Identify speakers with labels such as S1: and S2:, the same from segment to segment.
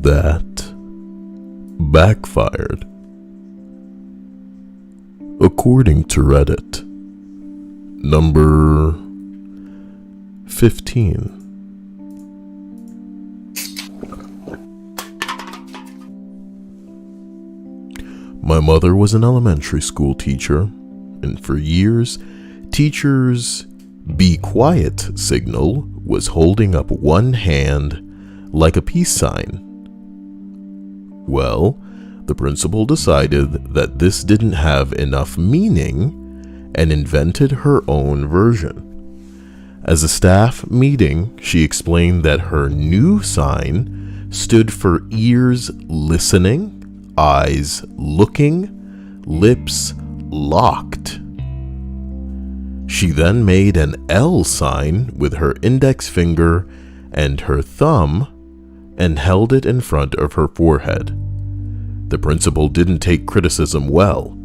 S1: That backfired. According to Reddit, number 15. My mother was an elementary school teacher, and for years, teachers' "be quiet" signal was holding up one hand like a peace sign. Well, the principal decided that this didn't have enough meaning and invented her own version. As a staff meeting, she explained that her new sign stood for ears listening, eyes looking, lips locked. She then made an L sign with her index finger and her thumb and held it in front of her forehead. The principal didn't take criticism well,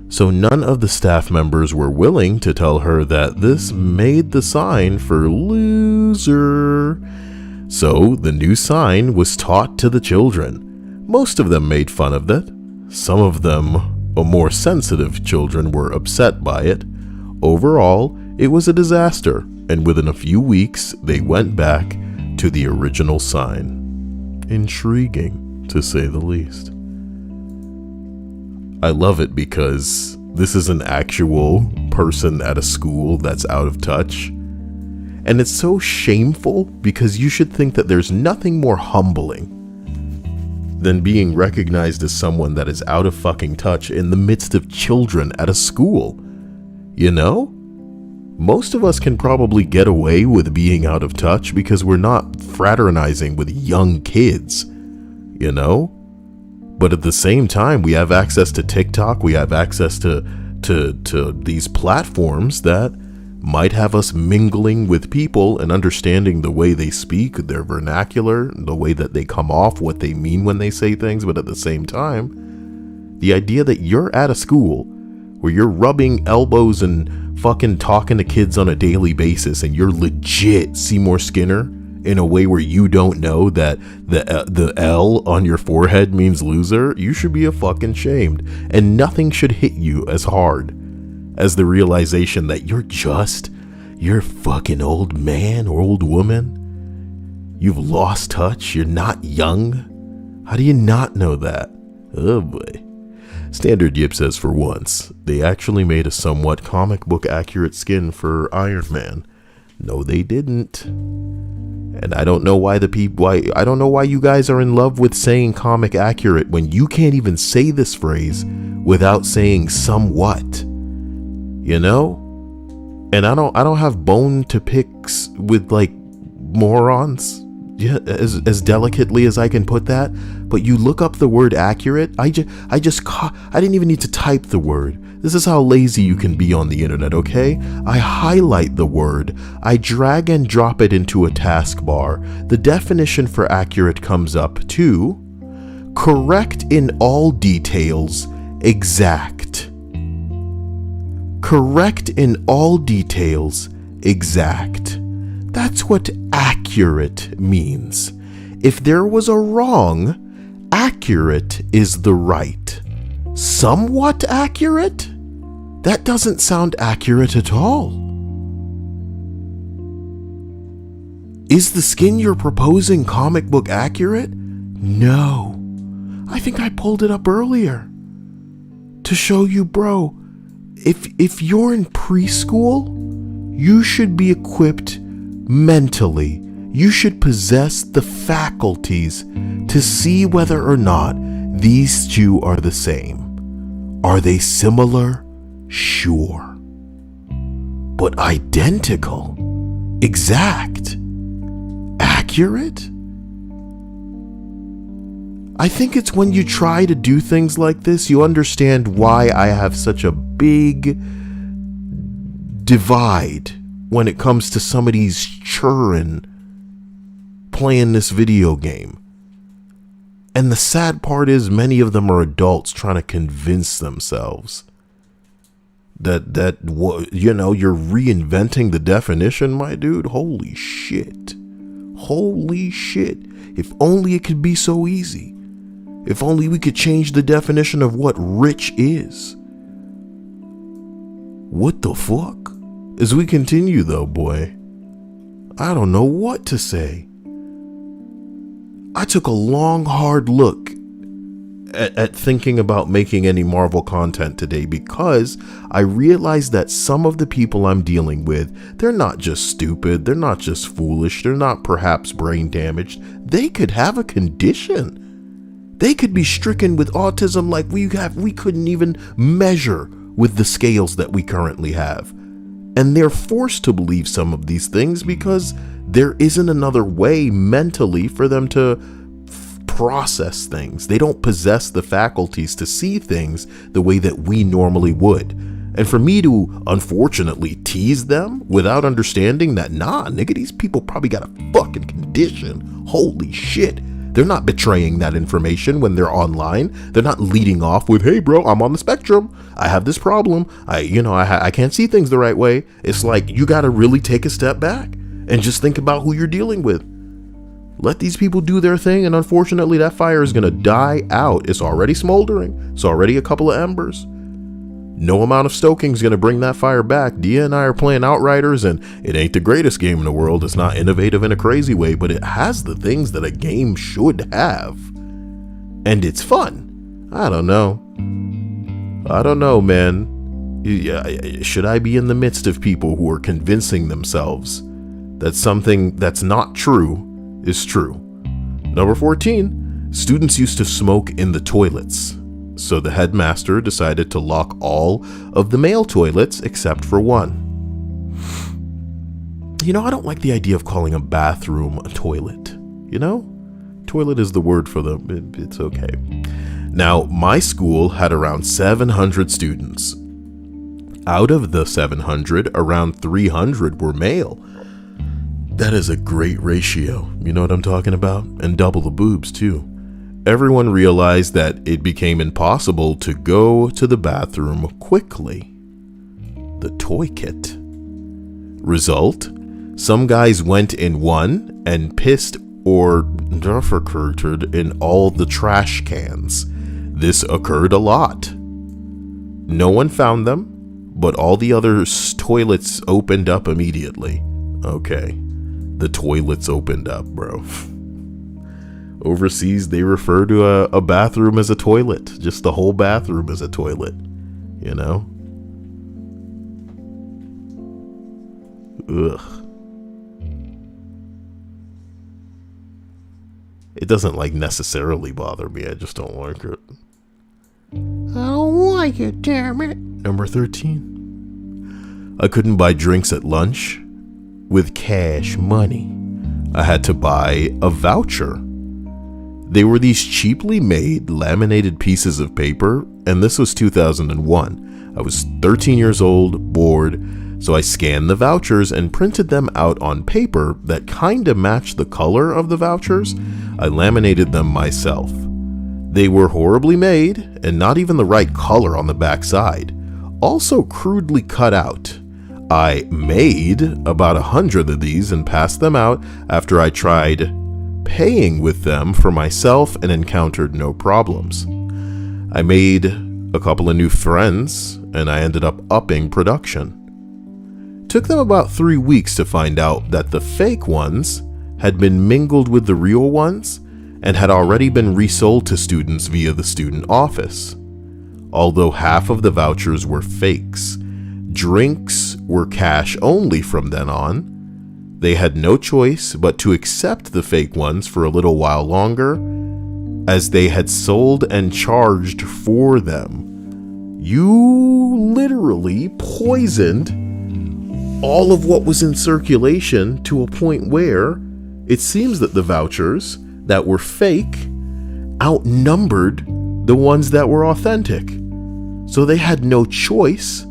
S1: so none of the staff members were willing to tell her that this made the sign for loser. So the new sign was taught to the children. Most of them made fun of it. Some of them, more sensitive children, were upset by it. Overall, it was a disaster, and within a few weeks, they went back to the original sign. Intriguing, to say the least. I love it because this is an actual person at a school that's out of touch. And it's so shameful because you should think that there's nothing more humbling than being recognized as someone that is out of fucking touch in the midst of children at a school. You know? Most of us can probably get away with being out of touch because we're not fraternizing with young kids, you know? But at the same time, we have access to TikTok, we have access to these platforms that might have us mingling with people and understanding the way they speak, their vernacular, the way that they come off, what they mean when they say things. But at the same time, the idea that you're at a school where you're rubbing elbows and fucking talking to kids on a daily basis and you're legit Seymour Skinner in a way where you don't know that the L on your forehead means loser, you should be fucking shamed. And nothing should hit you as hard as the realization that you're a fucking old man or old woman. You've lost touch. You're not young. How do you not know that? Oh boy. Standard Yip says for once, they actually made a somewhat comic book accurate skin for Iron Man. No, they didn't. And I don't know why I don't know why you guys are in love with saying comic accurate when you can't even say this phrase without saying somewhat. You know? And I don't have bone to pick with like morons. Yeah, as delicately as I can put that. But you look up the word accurate, I didn't even need to type the word. This is how lazy you can be on the internet, okay? I highlight the word, I drag and drop it into a taskbar. The definition for accurate comes up to correct in all details, exact. Correct in all details, exact. That's what accurate means. If there was a wrong, accurate is the right. Somewhat accurate? That doesn't sound accurate at all. Is the skin you're proposing comic book accurate? No. I think I pulled it up earlier to show you, bro. If you're in preschool, you should be equipped mentally. You should possess the faculties to see whether or not these two are the same. Are they similar? Sure. But identical? Exact? Accurate? I think it's when you try to do things like this, you understand why I have such a big divide when it comes to some of these children playing this video game. And the sad part is many of them are adults trying to convince themselves that you know, you're reinventing the definition, my dude. Holy shit. Holy shit. If only it could be so easy. If only we could change the definition of what rich is. What the fuck? As we continue though, boy, I don't know what to say. I took a long, hard look at thinking about making any Marvel content today because I realized that some of the people I'm dealing with, they're not just stupid, they're not just foolish, they're not perhaps brain damaged. They could have a condition. They could be stricken with autism like we couldn't even measure with the scales that we currently have. And they're forced to believe some of these things because there isn't another way mentally for them to process things. They don't possess the faculties to see things the way that we normally would. And for me to unfortunately tease them without understanding that, nah, nigga, these people probably got a fucking condition. Holy shit. They're not betraying that information when they're online. They're not leading off with, hey bro, I'm on the spectrum. I have this problem. I can't see things the right way. It's like, you got to really take a step back and just think about who you're dealing with. Let these people do their thing. And unfortunately, that fire is going to die out. It's already smoldering. It's already a couple of embers. No amount of stoking is going to bring that fire back. Dia and I are playing Outriders, and it ain't the greatest game in the world. It's not innovative in a crazy way, but it has the things that a game should have. And it's fun. I don't know, man. Should I be in the midst of people who are convincing themselves that something that's not true is true? Number 14, students used to smoke in the toilets. So the headmaster decided to lock all of the male toilets except for one. I don't like the idea of calling a bathroom a toilet. Toilet is the word for them. It's okay. Now, my school had around 700 students. Out of the 700, around 300 were male. That is a great ratio. You know what I'm talking about? And double the boobs, too. Everyone realized that it became impossible to go to the bathroom quickly. The toy kit. Result? Some guys went in one and pissed or defecated in all the trash cans. This occurred a lot. No one found them, but all the other toilets opened up immediately. Okay, the toilets opened up, bro. Overseas, they refer to a bathroom as a toilet. Just the whole bathroom as a toilet, Ugh. It doesn't necessarily bother me. I just don't like it. I don't like it, damn it. Number 13. I couldn't buy drinks at lunch with cash money. I had to buy a voucher. They were these cheaply made laminated pieces of paper, and this was 2001. I was 13 years old, bored, so I scanned the vouchers and printed them out on paper that kinda matched the color of the vouchers. I laminated them myself. They were horribly made and not even the right color on the back side. Also crudely cut out. I made about 100 of these and passed them out after I tried paying with them for myself and encountered no problems. I made a couple of new friends and I ended up upping production. Took them about 3 weeks to find out that the fake ones had been mingled with the real ones and had already been resold to students via the student office. Although half of the vouchers were fakes, drinks were cash only from then on. They had no choice but to accept the fake ones for a little while longer, as they had sold and charged for them. You literally poisoned all of what was in circulation to a point where it seems that the vouchers that were fake outnumbered the ones that were authentic. So they had no choice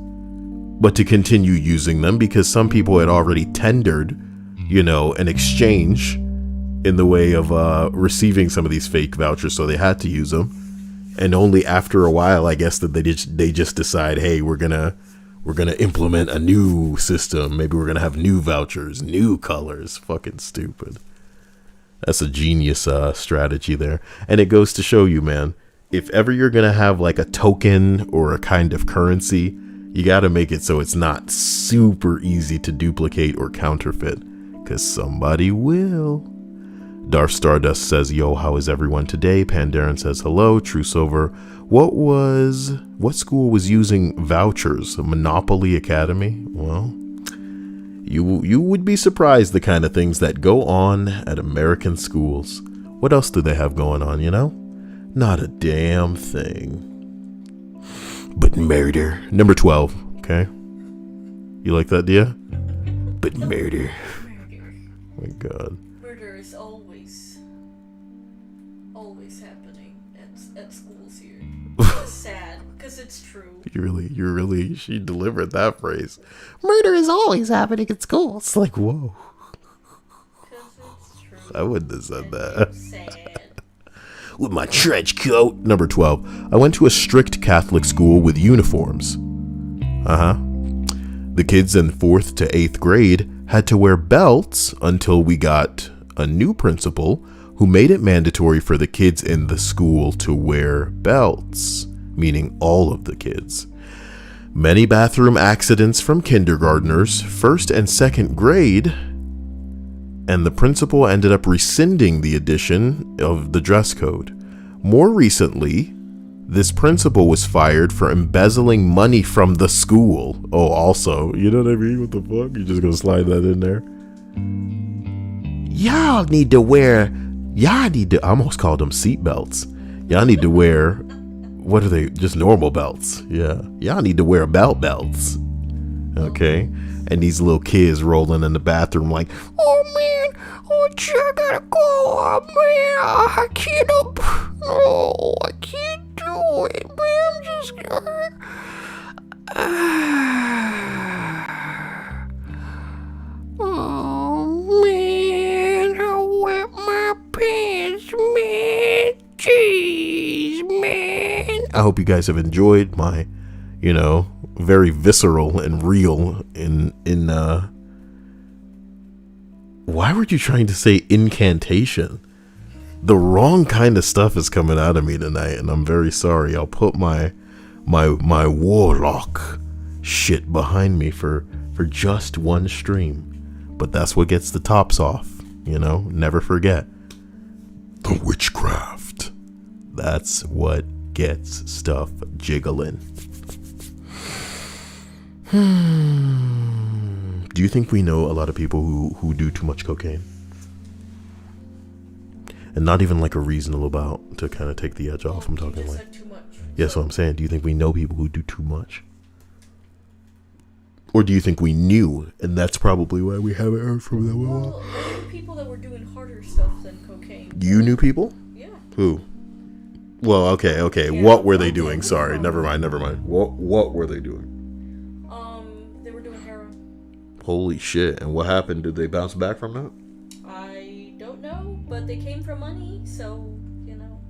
S1: but to continue using them because some people had already tendered an exchange in the way of receiving some of these fake vouchers, so they had to use them. And only after a while, I guess, that they just decide, hey, we're gonna implement a new system. Maybe we're gonna have new vouchers, new colors. Fucking stupid. That's a genius strategy there. And it goes to show you, man, if ever you're going to have like a token or a kind of currency, you got to make it so it's not super easy to duplicate or counterfeit, because somebody will. Darth Stardust says, yo, how is everyone today? Pandaren says, hello. True Silver, what school was using vouchers? Monopoly Academy? Well, you would be surprised the kind of things that go on at American schools. What else do they have going on, you know? Not a damn thing. But murder. Number 12, okay? You like that, Dia? But murder. Oh my God.
S2: Murder is always happening at schools here. It's sad, because it's true.
S1: She delivered that phrase. Murder is always happening at school. It's like, whoa.
S2: Because it's true.
S1: I wouldn't have said that.
S2: Sad.
S1: With my trench coat. Number 12. I went to a strict Catholic school with uniforms. The kids in 4th to 8th grade had to wear belts until we got a new principal who made it mandatory for the kids in the school to wear belts, meaning all of the kids. Many bathroom accidents from kindergartners, 1st and 2nd grade, and the principal ended up rescinding the addition of the dress code. More recently, this principal was fired for embezzling money from the school. Oh, also, you know what I mean? What the fuck? You're just gonna slide that in there? I almost called them seat belts. Y'all need to wear, what are they? Just normal belts. Yeah. Y'all need to wear belts. Okay. And these little kids rolling in the bathroom like, oh man, I gotta go. Oh man, I can't do it, man. I'm just oh man, I wet my pants, man. Jeez, man. I hope you guys have enjoyed my, very visceral and real why were you trying to say incantation? The wrong kind of stuff is coming out of me tonight, and I'm very sorry. I'll put my warlock shit behind me for just one stream. But that's what gets the tops off, never forget. The witchcraft. That's what gets stuff jiggling. Do you think we know a lot of people who do too much cocaine? And not even like a reasonable about to kind of take the edge off. I'm talking like,
S2: too much.
S1: Yeah, so I'm saying, do you think we know people who do too much? Or do you think we knew, and that's probably why we haven't heard from them?
S2: Well, there were people that were doing harder stuff than cocaine.
S1: You knew people?
S2: Yeah.
S1: Who? Well, okay. Yeah, what were they doing? Sorry, never mind. What were they doing?
S2: They were doing heroin.
S1: Holy shit. And what happened? Did they bounce back from that?
S2: I don't know, but they came from money, so,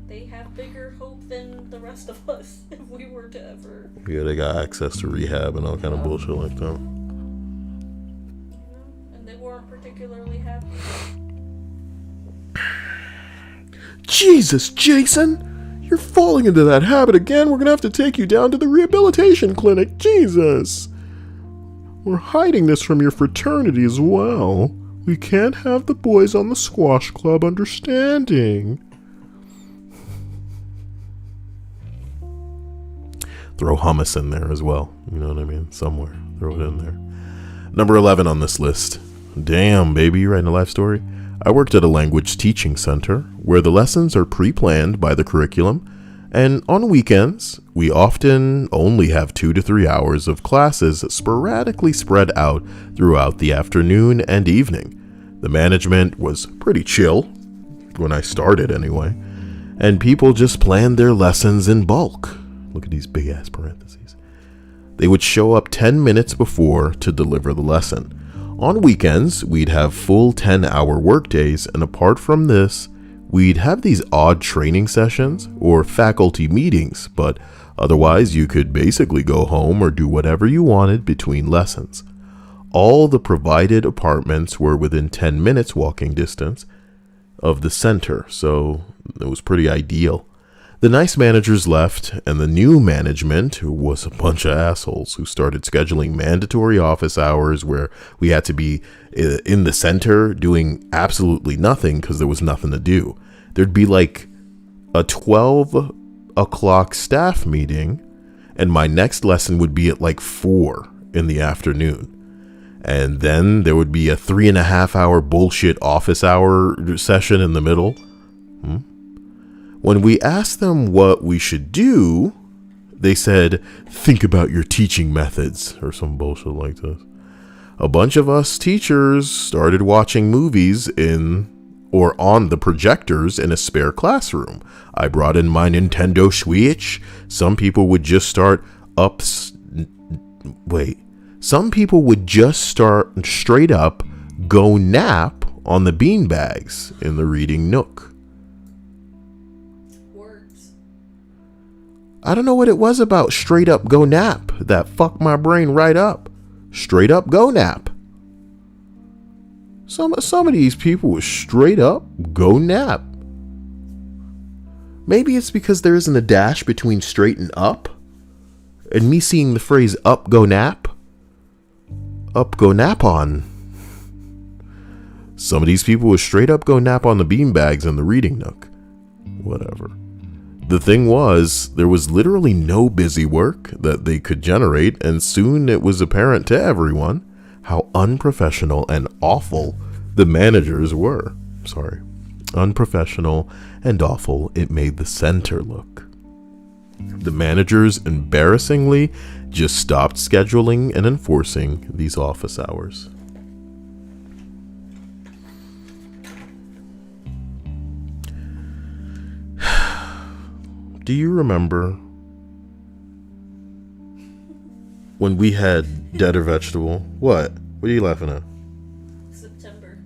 S2: they have bigger hope than the rest of us if we were to ever.
S1: Yeah, they got access to rehab and all kind of bullshit like that.
S2: And they weren't particularly happy.
S1: Jesus, Jason! You're falling into that habit again. We're gonna have to take you down to the rehabilitation clinic. Jesus! We're hiding this from your fraternity as well. We can't have the boys on the squash club understanding. Throw hummus in there as well. You know what I mean? Somewhere. Throw it in there. Number 11 on this list. Damn, baby, you writing a life story? I worked at a language teaching center where the lessons are pre-planned by the curriculum, and on weekends, we often only have 2 to 3 hours of classes sporadically spread out throughout the afternoon and evening. The management was pretty chill, when I started anyway, and people just planned their lessons in bulk. Look at these big ass parentheses. They would show up 10 minutes before to deliver the lesson. On weekends, we'd have full 10-hour workdays, and apart from this, we'd have these odd training sessions or faculty meetings, but otherwise you could basically go home or do whatever you wanted between lessons. All the provided apartments were within 10 minutes walking distance, of the center, so it was pretty ideal. The nice managers left, and the new management, who was a bunch of assholes, who started scheduling mandatory office hours where we had to be in the center doing absolutely nothing because there was nothing to do. There'd be like a 12 o'clock staff meeting, and my next lesson would be at like 4 in the afternoon. And then there would be a 3.5 hour bullshit office hour session in the middle. When we asked them what we should do, they said, think about your teaching methods, or some bullshit like this. A bunch of us teachers started watching movies on the projectors in a spare classroom. I brought in my Nintendo Switch. Some people would just start straight up go nap on the beanbags in the reading nook.
S2: Words.
S1: I don't know what it was about straight up go nap that fucked my brain right up. Straight up go nap. Some of these people were straight up go nap. Maybe it's because there isn't a dash between straight and up. And me seeing the phrase up go nap. Up go nap on. Some of these people were straight up go nap on the beanbags in the reading nook. Whatever. The thing was, there was literally no busy work that they could generate, and soon it was apparent to everyone how unprofessional and awful the managers were. Unprofessional and awful it made the center look. The managers embarrassingly just stopped scheduling and enforcing these office hours. Do you remember when we had Dead or Vegetable? What? What are you laughing at?
S2: September.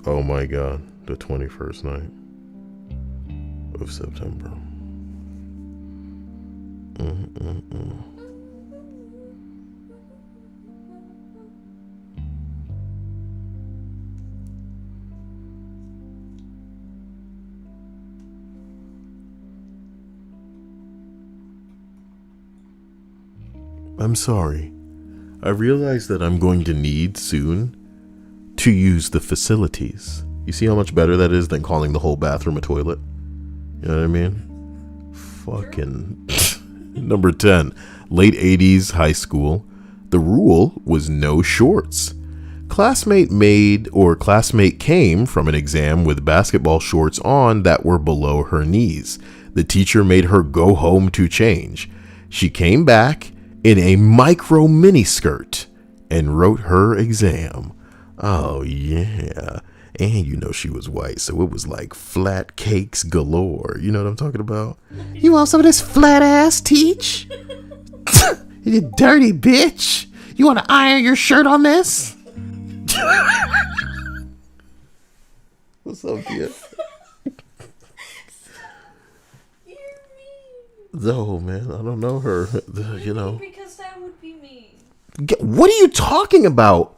S1: Oh my god, the 21st night of September. I'm sorry. I realize that I'm going to need soon to use the facilities. You see how much better that is than calling the whole bathroom a toilet? You know what I mean? Fucking... Number 10. Late 80s high school. The rule was no shorts. Classmate came from an exam with basketball shorts on that were below her knees. The teacher made her go home to change. She came back in a micro miniskirt and wrote her exam. Oh yeah. And you know she was white, so it was like flat cakes galore. You know what I'm talking about? You want some of this flat ass, teach? You dirty bitch. You want to iron your shirt on this? What's up, kid? No, man, I don't know her. You know.
S2: Because that would be me.
S1: What are you talking about?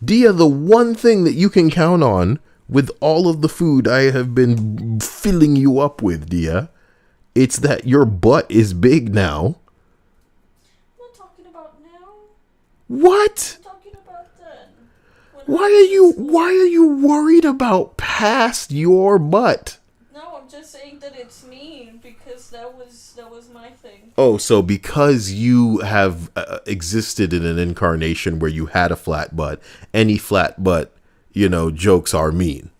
S1: Dia, the one thing that you can count on with all of the food I have been filling you up with, Dia, it's that your butt is big now.
S2: I'm not talking about now.
S1: What?
S2: I'm talking about then.
S1: Why are you worried about past your butt?
S2: No, I'm just saying that it's me because that was my thing.
S1: Oh, so because you have existed in an incarnation where you had a flat butt, any flat butt, jokes are mean.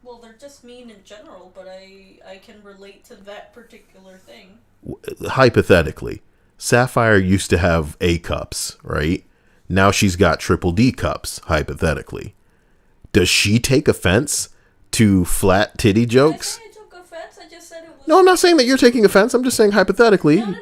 S2: Well, they're just mean in general, but I can relate to that particular thing.
S1: Hypothetically, Sapphire used to have A cups, right? Now she's got triple D cups, hypothetically. Does she take offense to flat titty jokes?
S2: I took offense. I just said it was...
S1: No, I'm not saying that you're taking offense. I'm just saying hypothetically.
S2: No.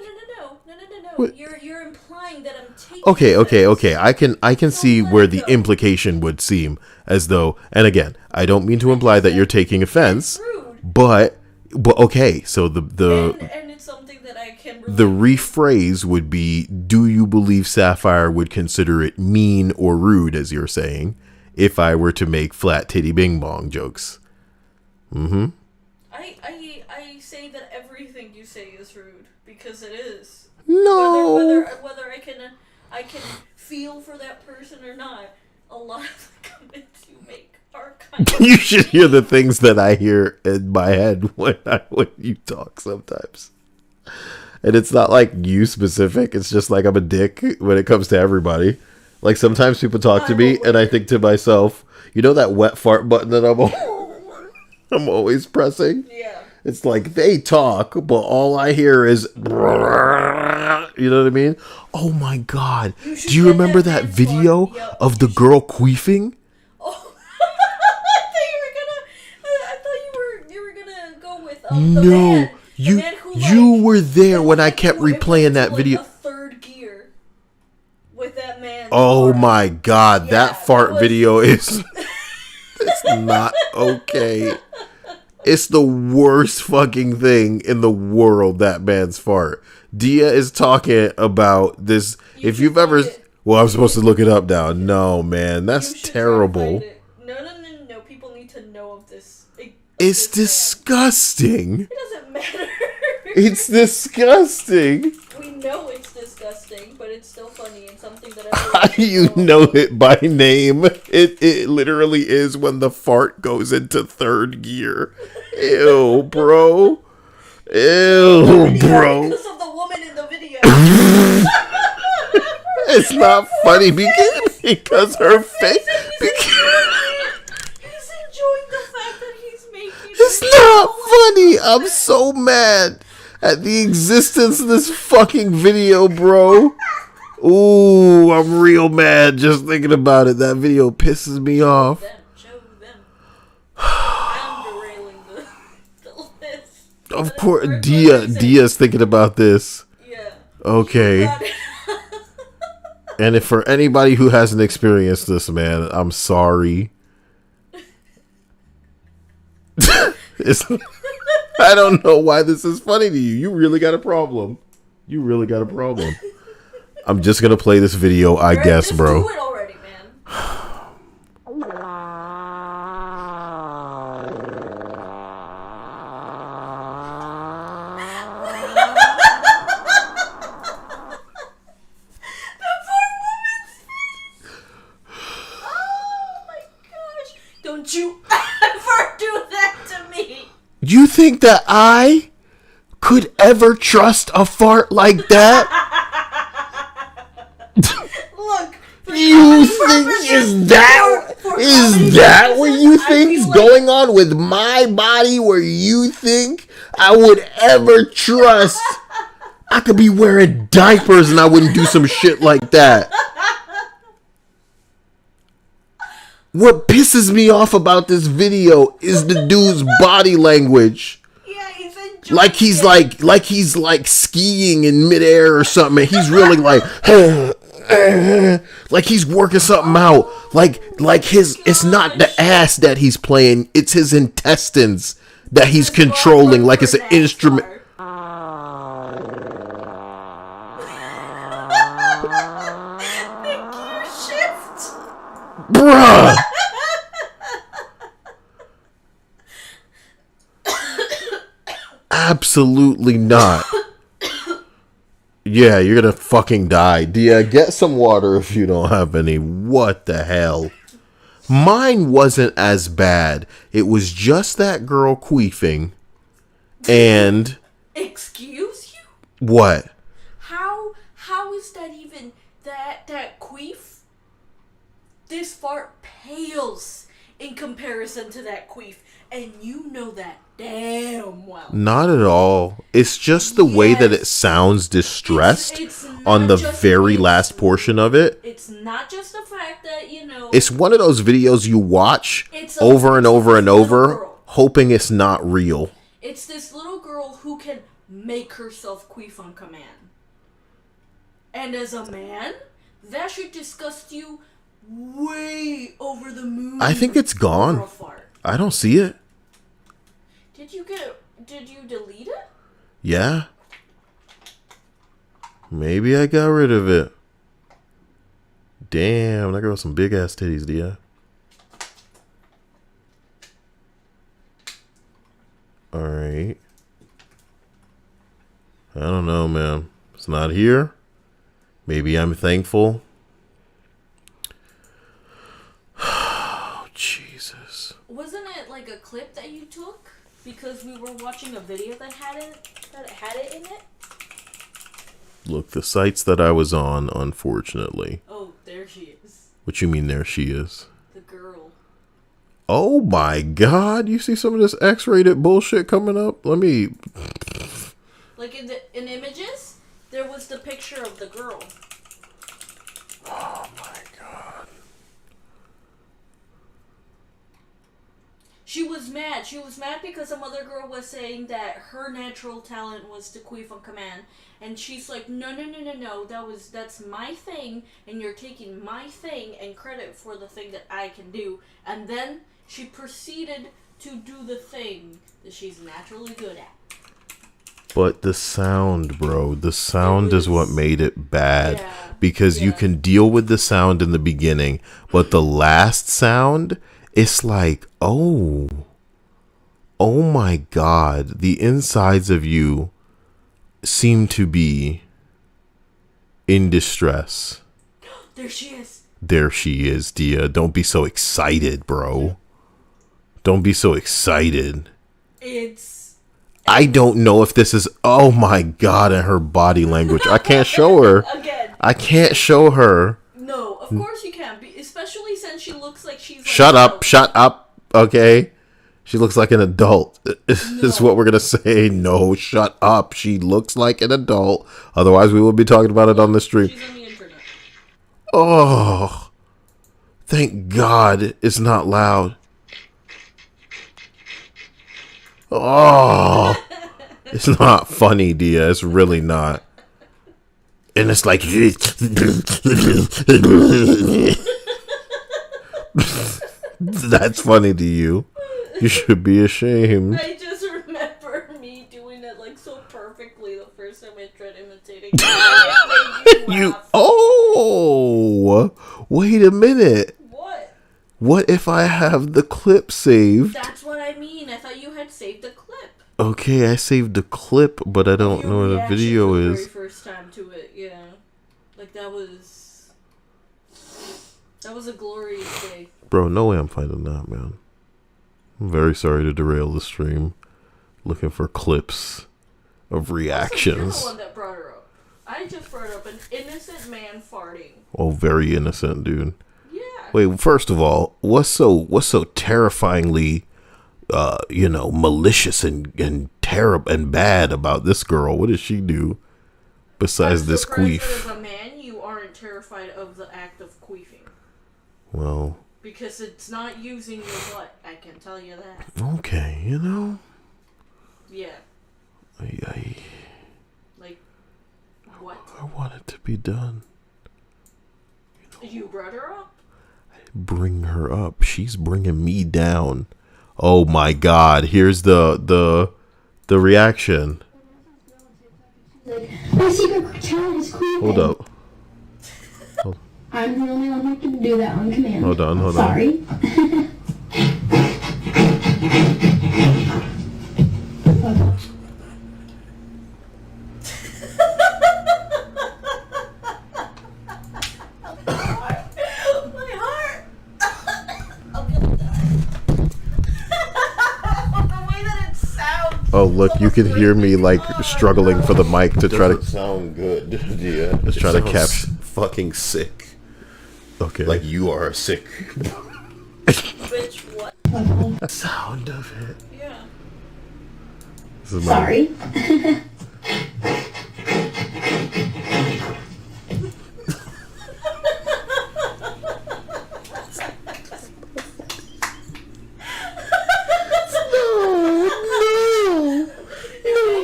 S1: What?
S2: You're implying that I'm taking
S1: Okay. I can see where the implication would seem as though, and again, I don't mean to imply that you're taking offense, but okay, so
S2: and it's something that I can relate.
S1: The rephrase would be, do you believe Sapphire would consider it mean or rude, as you're saying, if I were to make flat titty bing bong jokes. Mm-hmm.
S2: I say that everything you say is rude because it is.
S1: No.
S2: Whether I can feel for that person or not, a lot of the comments you make are kind of.
S1: You should hear the things that I hear in my head when you talk sometimes. And it's not like you specific. It's just like I'm a dick when it comes to everybody. Like sometimes people talk to me and I think to myself, you know that wet fart button that I'm always pressing?
S2: Yeah.
S1: It's like they talk, but all I hear is, you know what I mean? Oh my God. Do you remember that video of the girl queefing?
S2: Oh, I thought you were gonna go with the man.
S1: You were there when I kept replaying that video.
S2: A third gear with that man.
S1: Oh my God, that fart video is it's not okay. It's the worst fucking thing in the world, that man's fart. Dia is talking about this. If you've ever... Well, I'm supposed to look it up now. No, man, that's terrible.
S2: No. People need to know of this.
S1: It's disgusting.
S2: It doesn't matter.
S1: It's disgusting.
S2: We know it's disgusting, but it's still funny and something that
S1: How do you know it by name? It literally is when the fart goes into third gear. Ew, bro. Ew, bro.
S2: Because of the woman in the video.
S1: It's not funny because her face.
S2: He's enjoying the fact that he's making.
S1: It's not funny. I'm so mad at the existence of this fucking video, bro. Ooh, I'm real mad just thinking about it. That video pisses me off.
S2: Show them. I'm derailing the list.
S1: Of course, Dia's thinking about this.
S2: Yeah.
S1: Okay. And if for anybody who hasn't experienced this, man, I'm sorry. I don't know why this is funny to you. You really got a problem. I'm just gonna play this video, I guess, bro.
S2: Do it already, man. Don't you ever do that to me!
S1: You think that I could ever trust a fart like that?
S2: Look,
S1: you think is that what you think's going on with my body? Where you think I would ever trust? I could be wearing diapers and I wouldn't do some shit like that. What pisses me off about this video is the dude's body language.
S2: Yeah,
S1: he's like skiing in midair or something. And he's really like he's working something out. It's not the ass that he's playing, it's his intestines that he's controlling like it's an instrument. Bruh! Absolutely not. Yeah, you're gonna fucking die. Dia, get some water if you don't have any. What the hell? Mine wasn't as bad. It was just that girl queefing. And...
S2: Excuse you?
S1: What?
S2: How is that even... That queef? This fart pales in comparison to that queef. And you know that damn well.
S1: Not at all. It's just the way that it sounds distressed on the very last portion of it.
S2: It's not just the fact that, you know...
S1: It's one of those videos you watch over and over and over, hoping it's not real.
S2: It's this little girl who can make herself queef on command. And as a man, that should disgust you way over the moon.
S1: I think it's gone. I don't see it.
S2: Did you delete it?
S1: Yeah. Maybe I got rid of it. Damn, that girl some big ass titties, Dia. Alright. I don't know, man. It's not here. Maybe I'm thankful. Oh, Jesus.
S2: Wasn't it like a clip that you took? Because we were watching a video that had it in it?
S1: Look, the sites that I was on, unfortunately.
S2: Oh, there she is.
S1: What you mean there she is?
S2: The girl.
S1: Oh my God. You see some of this X-rated bullshit coming up? Let me...
S2: Like in images, there was the picture of the girl.
S1: Oh my God.
S2: She was mad. She was mad because some other girl was saying that her natural talent was to queef on command. And she's like, no, that's my thing, and you're taking my thing and credit for the thing that I can do. And then she proceeded to do the thing that she's naturally good at.
S1: But the sound, bro, the sound is what made it bad.
S2: Yeah,
S1: because you can deal with the sound in the beginning, but the last sound, it's like, oh my God, the insides of you seem to be in distress.
S2: There she is.
S1: There she is, Dia. Don't be so excited, bro. Don't be so excited. I don't know if this is... Oh my God, and her body language. I can't show her.
S2: Again.
S1: I can't show her.
S2: No, of course you can't. Especially since she looks like she's... Like,
S1: shut up, okay? She looks like an adult. Is what we're going to say. No, shut up. She looks like an adult. Otherwise, we will be talking about it on the stream.
S2: She's on the internet.
S1: Oh, thank God it's not loud. Oh, it's not funny, Dia. It's really not. And it's like... That's funny to you. You should be ashamed.
S2: I just remember me doing it like so perfectly the first time I tried imitating
S1: you. Oh, wait a minute.
S2: What?
S1: What if I have the clip saved?
S2: That's what I mean. I thought you had saved the clip.
S1: Okay, I saved the clip, but I don't know what the video is.
S2: The very first time to it, yeah. Like that was a glorious day.
S1: Bro, no way I'm finding that, man. I'm very sorry to derail the stream. Looking for clips of reactions.
S2: You're the one that brought her up. I just brought up an innocent man farting.
S1: Oh, very innocent, dude.
S2: Yeah.
S1: Wait, first of all, what's so terrifyingly, malicious and terrible and bad about this girl? What does she do besides this queef?
S2: As a man, you aren't terrified of the act of queefing.
S1: Well,
S2: because it's not using your butt, I can tell you that.
S1: Okay,
S2: Yeah. Like, what?
S1: I want it to be done.
S2: You brought her up?
S1: Bring her up. She's bringing me down. Oh my God! Here's the reaction.
S3: My secret talent is queefing.
S1: Hold up.
S3: I'm the only one who can do that on command.
S1: Hold on.
S3: Sorry.
S2: My heart! I'm gonna die. The way that it sounds.
S1: Oh, look, you can hear me like struggling for the mic to try to
S4: sound good. Yeah.
S1: Let's try to capture.
S4: Fucking sick.
S1: Okay.
S4: Like you are sick.
S2: Bitch, what?
S1: The sound of it.
S2: Yeah.
S1: This is
S3: Sorry.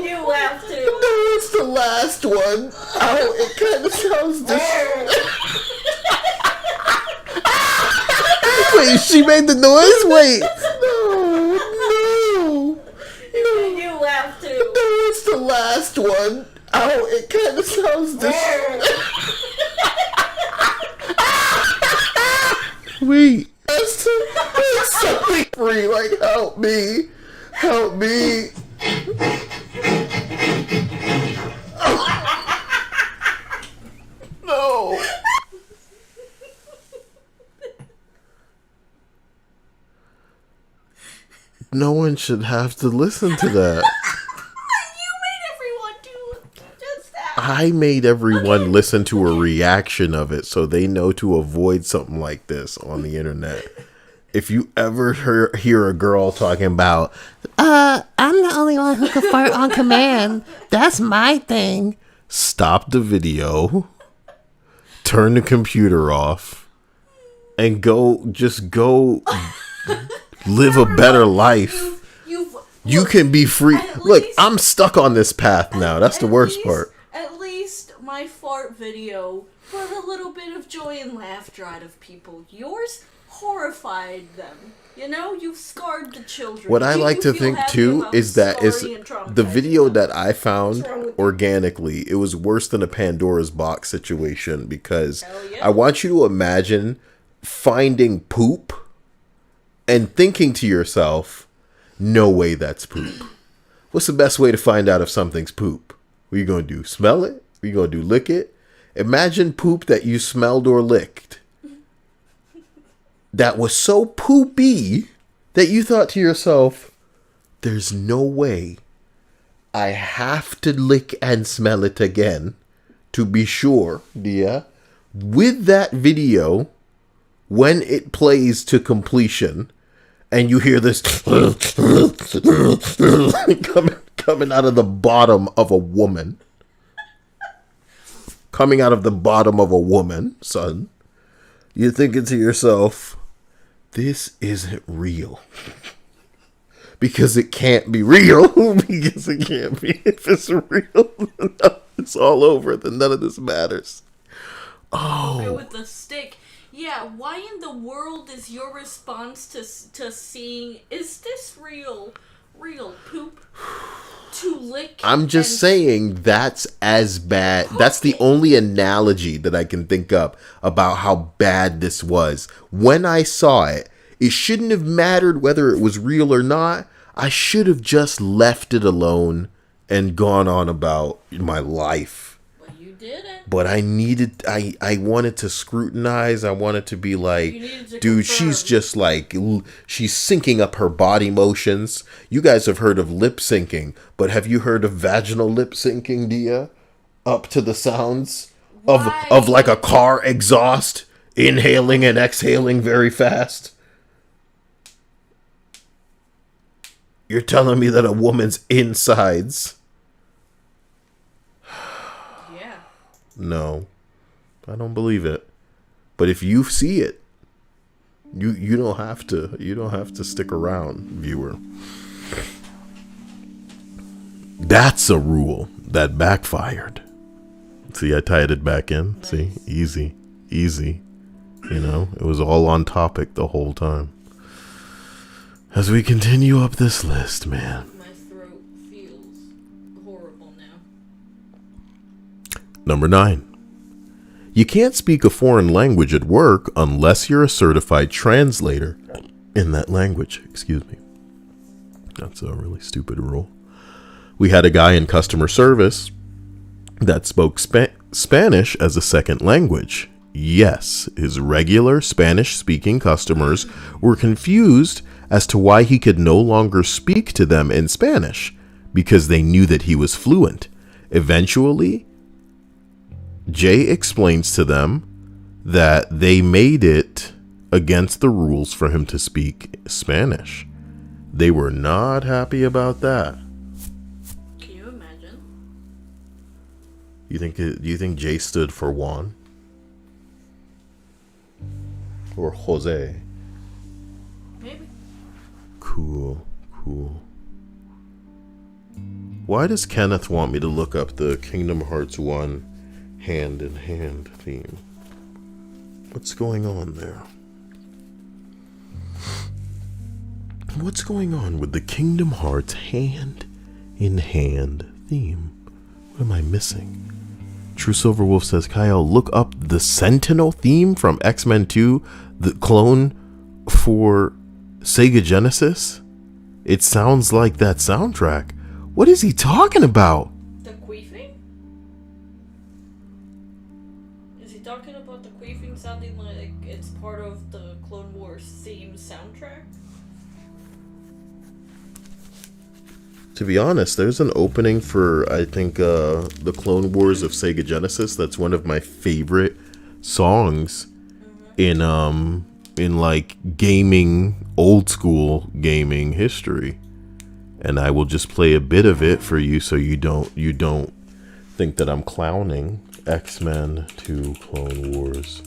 S2: You have to.
S4: No, it's the last one. Oh, it kind of sounds
S1: Wait, she made the noise? Wait.
S4: No.
S2: You have to.
S4: No, it's the last one. Oh, it kind of sounds
S1: Wait.
S4: It's something free. Like, help me. Help me.
S1: No one should have to listen to that.
S2: You made everyone do just that.
S1: I made everyone listen to a reaction of it so they know to avoid something like this on the internet. If you ever hear a girl talking about, I'm the only one who can fart on command. That's my thing. Stop the video. Turn the computer off. And just go live a better life. You can be free. Look, I'm stuck on this path now. That's the worst part.
S2: At least my fart video brought a little bit of joy and laughter out of people. Yours horrified them. You know, you've scarred the children.
S1: What I like to think too is that is the video that I found organically, it was worse than a Pandora's box situation because I want you to imagine finding poop and thinking to yourself, no way that's poop. What's the best way to find out if something's poop? What are you going to do? Smell it? What are you going to do? Lick it? Imagine poop that you smelled or licked that was so poopy that you thought to yourself, there's no way I have to lick and smell it again to be sure, Dia. With that video, when it plays to completion, and you hear this coming out of the bottom of a woman. Coming out of the bottom of a woman, son. You're thinking to yourself, this isn't real. Because it can't be real. Because it can't be. If it's real, then it's all over. Then none of this matters. Oh.
S2: With the stick. Yeah, why in the world is your response to seeing, is this real poop? To lick.
S1: I'm just saying that's as bad. That's the only analogy that I can think of about how bad this was. When I saw it, it shouldn't have mattered whether it was real or not. I should have just left it alone and gone on about my life.
S2: But you didn't.
S1: But I wanted to scrutinize. I wanted to be like, dude, she's just like, she's syncing up her body motions. You guys have heard of lip syncing, but have you heard of vaginal lip syncing, Dia? Up to the sounds of like a car exhaust, inhaling and exhaling very fast. You're telling me that a woman's insides... No, I don't believe it. But if you see it, you don't have to stick around, viewer. That's a rule that backfired. See, I tied it back in. Nice. See, easy. You know, it was all on topic the whole time. As we continue up this list, man.
S2: My throat feels horrible now.
S1: Number 9. You can't speak a foreign language at work unless you're a certified translator in that language. Excuse me. That's a really stupid rule. We had a guy in customer service that spoke Spanish as a second language. Yes, his regular Spanish-speaking customers were confused as to why he could no longer speak to them in Spanish because they knew that he was fluent. Eventually, Jay explains to them that they made it against the rules for him to speak Spanish. They were not happy about that.
S2: Can you imagine?
S1: Do you think Jay stood for Juan? Or Jose?
S2: Maybe.
S1: Cool. Why does Kenneth want me to look up the Kingdom Hearts 1 hand-in-hand theme? What's going on there? What's going on with the Kingdom Hearts hand-in-hand theme? What am I missing? True Silver Wolf says, Kyle, look up the Sentinel theme from X-Men 2, the clone for Sega Genesis. It sounds like that soundtrack. What is he talking about?
S2: The queefing? Is he talking about the queefing sounding like it's part of the Clone Wars theme soundtrack?
S1: To be honest, there's an opening for, I think, the Clone Wars of Sega Genesis. That's one of my favorite songs in like gaming, old school gaming history. And I will just play a bit of it for you so you don't think that I'm clowning. X-Men 2 Clone Wars.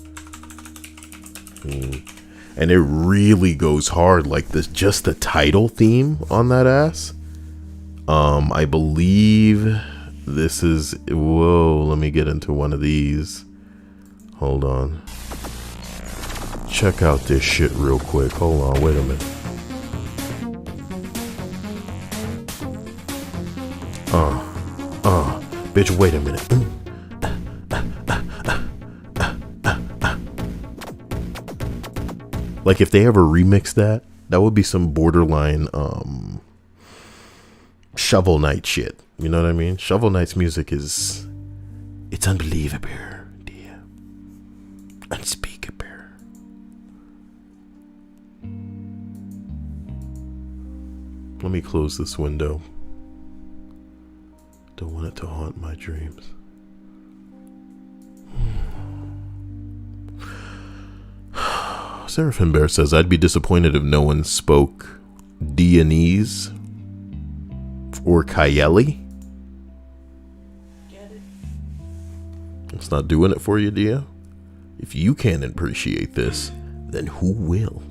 S1: And it really goes hard, like this, just the title theme on that ass. I believe this is, whoa, let me get into one of these. Hold on. Check out this shit real quick. Hold on, wait a minute. Bitch, wait a minute. Like if they ever remix that, that would be some borderline Shovel Knight shit. You know what I mean? Shovel Knight's music is, it's unbelievable, dear. Unspeakable. Let me close this window. Don't want it to haunt my dreams. Seraphim Bear says, I'd be disappointed if no one spoke Dianese or Kayeli.
S2: Get it?
S1: It's not doing it for you, Dia. If you can't appreciate this, then who will?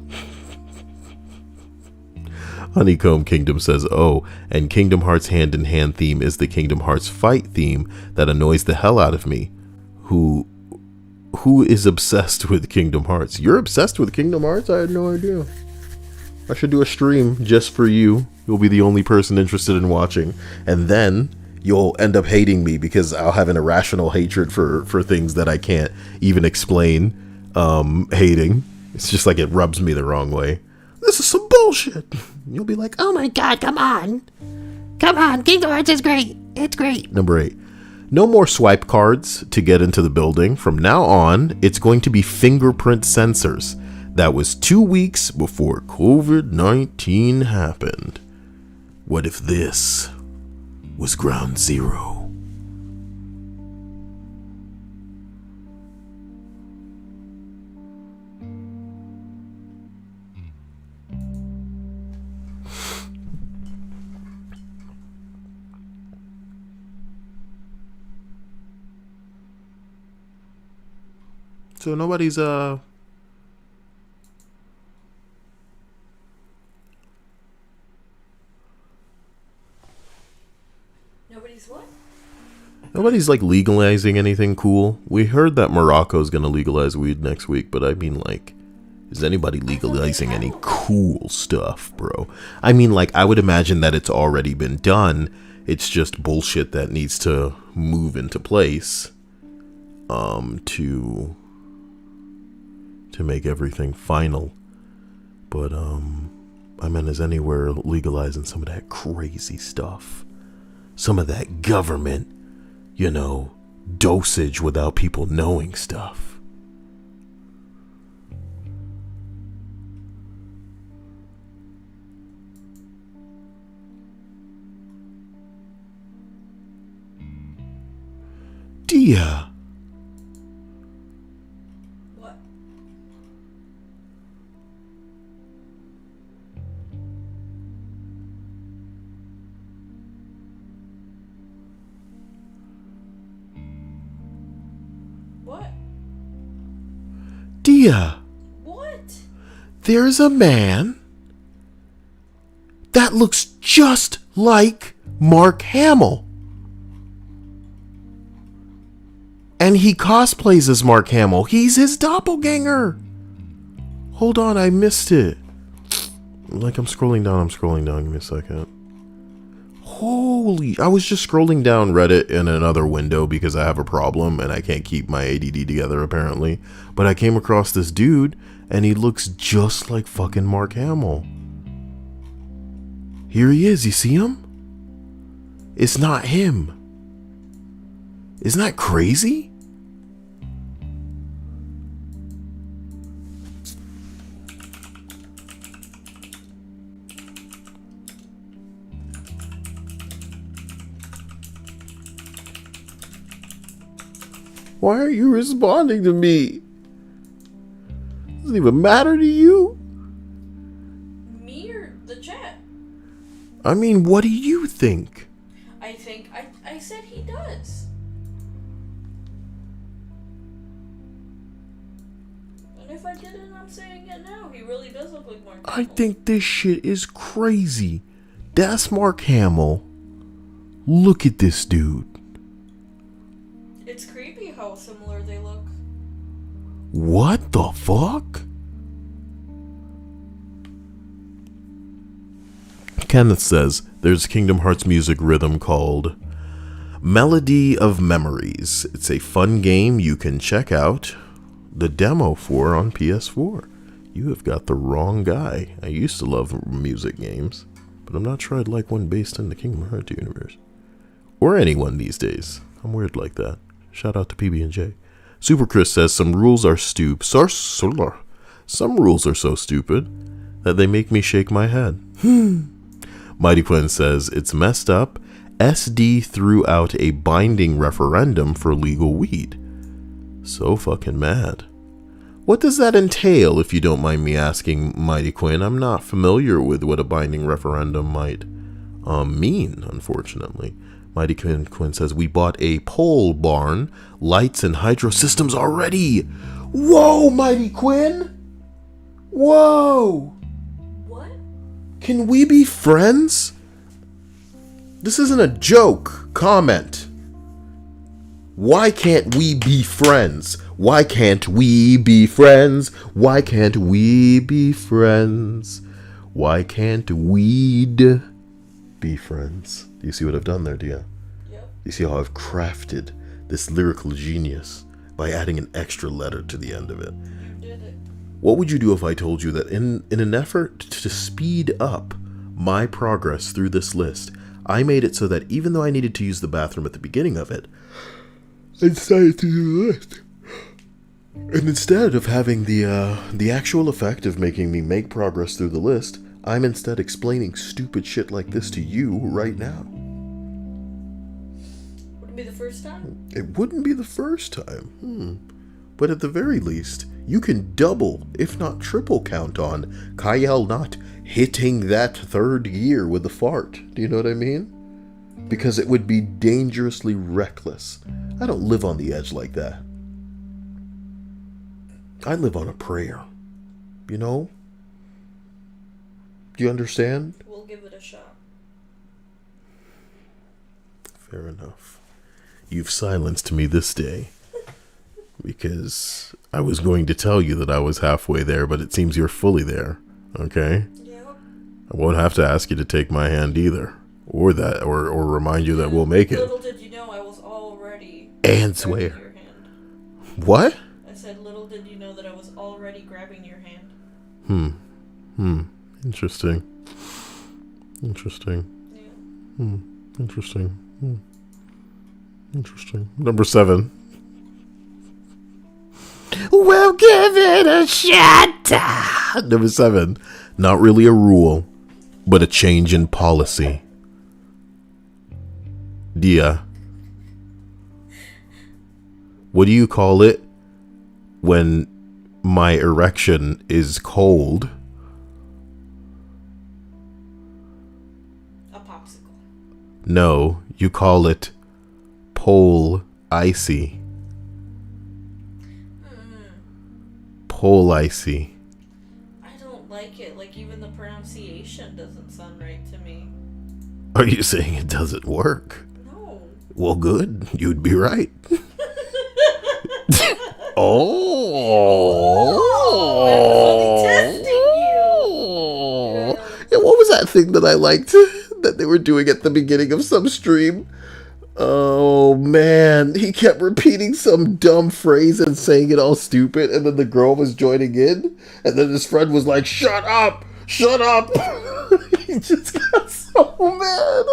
S1: Honeycomb Kingdom says, oh, and Kingdom Hearts Hand in Hand theme is the Kingdom Hearts fight theme that annoys the hell out of me. Who is obsessed with Kingdom Hearts? You're obsessed with Kingdom Hearts? I had no idea. I should do a stream just for you. You'll be the only person interested in watching. And then you'll end up hating me because I'll have an irrational hatred for things that I can't even explain hating. It's just like it rubs me the wrong way. This is some bullshit. You'll be like, oh my god, come on. Come on, Kingdom Hearts is great. It's great. Number 8. No more swipe cards to get into the building. From now on, it's going to be fingerprint sensors. That was 2 weeks before COVID-19 happened. What if this was ground zero? So nobody's
S2: Nobody's what?
S1: nobody's like legalizing anything cool. We heard that Morocco's gonna legalize weed next week, but I mean, like, is anybody legalizing any cool stuff, bro? I mean, like, I would imagine that it's already been done. It's just bullshit that needs to move into place to make everything final. But I mean, is anywhere legalizing some of that crazy stuff? Some of that government, you know, dosage without people knowing stuff. Dia.
S2: What? What?
S1: Dia.
S2: What?
S1: There's a man that looks just like Mark Hamill. And he cosplays as Mark Hamill. He's his doppelganger. Hold on, I missed it. Like, I'm scrolling down. Give me a second. Holy, I was just scrolling down Reddit in another window because I have a problem and I can't keep my ADD together apparently. But I came across this dude and he looks just like fucking Mark Hamill. Here he is, you see him? It's not him. Isn't that crazy? Why are you responding to me? Doesn't even matter to you?
S2: Me or the chat?
S1: I mean, what do you think?
S2: I think I said he does. And if I didn't, I'm saying it now. He really does look like Mark Hamill.
S1: I think this shit is crazy. That's Mark Hamill. Look at this dude.
S2: It's creepy how similar they look.
S1: What the fuck? Kenneth says there's a Kingdom Hearts music rhythm called Melody of Memories. It's a fun game you can check out the demo for on PS4. You have got the wrong guy. I used to love music games, but I'm not sure I'd like one based in the Kingdom Hearts universe. Or anyone these days. I'm weird like that. Shout out to PB&J. Super Chris says some rules are some rules are so stupid that they make me shake my head. Mighty Quinn says it's messed up. SD threw out a binding referendum for legal weed. So fucking mad. What does that entail, if you don't mind me asking, Mighty Quinn? I'm not familiar with what a binding referendum might mean, unfortunately. Mighty Quinn says, we bought a pole barn, lights and hydro systems already. Whoa, Mighty Quinn! Whoa!
S2: What?
S1: Can we be friends? This isn't a joke. Comment. Why can't we be friends? Why can't we be friends? Why can't we be friends? Why can't weed be friends? Do you see what I've done there, do you?
S2: Yep.
S1: You see how I've crafted this lyrical genius by adding an extra letter to the end of it?
S2: You did it.
S1: What would you do if I told you that in an effort to speed up my progress through this list, I made it so that even though I needed to use the bathroom at the beginning of it, I decided to do the list. And instead of having the actual effect of making me make progress through the list, I'm instead explaining stupid shit like this to you right now.
S2: Would it be the first time?
S1: It wouldn't be the first time. But at the very least, you can double, if not triple count on Kyle not hitting that third gear with a fart. Do you know what I mean? Because it would be dangerously reckless. I don't live on the edge like that. I live on a prayer. You know? Do you understand?
S2: We'll give it a shot.
S1: Fair enough. You've silenced me this day. Because I was going to tell you that I was halfway there, but it seems you're fully there. Okay?
S2: Yep.
S1: I won't have to ask you to take my hand either. Or remind you that we'll make it.
S2: Little did you know I was already
S1: And
S2: grabbing
S1: swear.
S2: your hand.
S1: What?
S2: I said, little did you know that I was already grabbing your hand.
S1: Interesting. Interesting.
S2: Yeah.
S1: Interesting. Interesting. Number 7. We'll give it a shot. Number 7. Not really a rule, but a change in policy. Dia, what do you call it when my erection is cold?
S2: A popsicle.
S1: No, you call it pole icy. Pole icy.
S2: I don't like it. Like, even the pronunciation doesn't sound right to me.
S1: Are you saying it doesn't work?
S2: No.
S1: Well, good. You'd be right.
S2: Testing you.
S1: Yeah, what was that thing that I liked that they were doing at the beginning of some stream? Oh man, he kept repeating some dumb phrase and saying it all stupid, and then the girl was joining in, and then his friend was like, "Shut up! Shut up!" He just got so mad.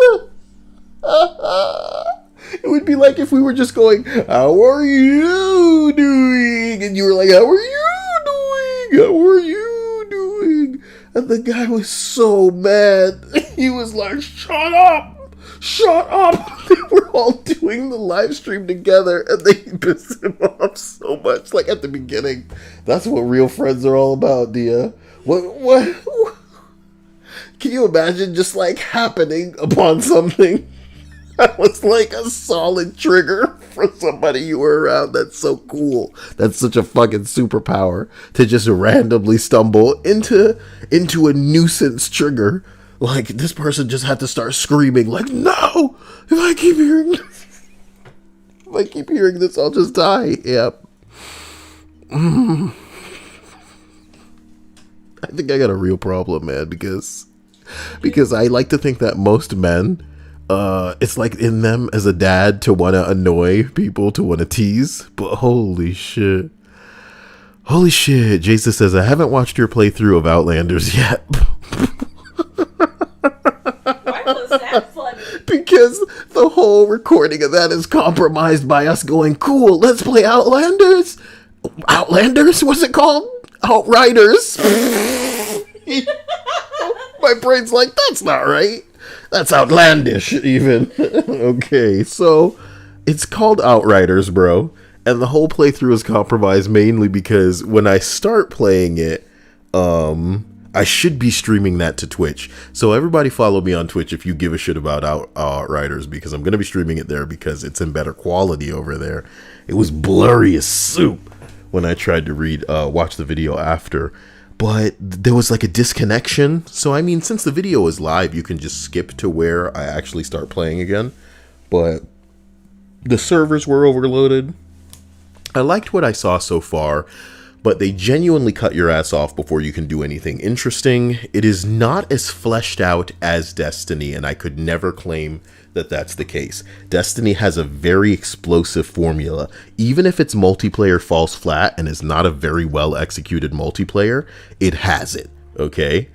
S1: It would be like if we were just going, "How are you doing?" And you were like, "How are you doing? How are you doing?" And the guy was so mad. He was like, "Shut up! shut up. They were all doing the live stream together and they pissed him off so much. Like at the beginning, that's what real friends are all about, Dia. What? Can you imagine just like happening upon something that was like a solid trigger for somebody you were around? That's so cool. That's such a fucking superpower to just randomly stumble into a nuisance trigger. Like this person just had to start screaming like, no, if I keep hearing this, I'll just die. Yep. I think I got a real problem, man, because I like to think that most men, it's like in them as a dad to want to annoy people, to want to tease. But holy shit. Jason says, I haven't watched your playthrough of Outlanders yet.
S2: Why was that funny?
S1: Because the whole recording of that is compromised by us going, cool, let's play Outlanders. Outlanders? What's it called? Outriders. My brain's like, that's not right. That's outlandish, even. Okay, so it's called Outriders, bro. And the whole playthrough is compromised mainly because when I start playing it, I should be streaming that to Twitch. So everybody follow me on Twitch if you give a shit about Outriders, because I'm going to be streaming it there because it's in better quality over there. It was blurry as soup when I tried to watch the video after. But there was like a disconnection. So, I mean, since the video is live, you can just skip to where I actually start playing again. But the servers were overloaded. I liked what I saw so far, but they genuinely cut your ass off before you can do anything interesting. It is not as fleshed out as Destiny, and I could never claim that that's the case. Destiny has a very explosive formula. Even if its multiplayer falls flat and is not a very well executed multiplayer, it has it, okay?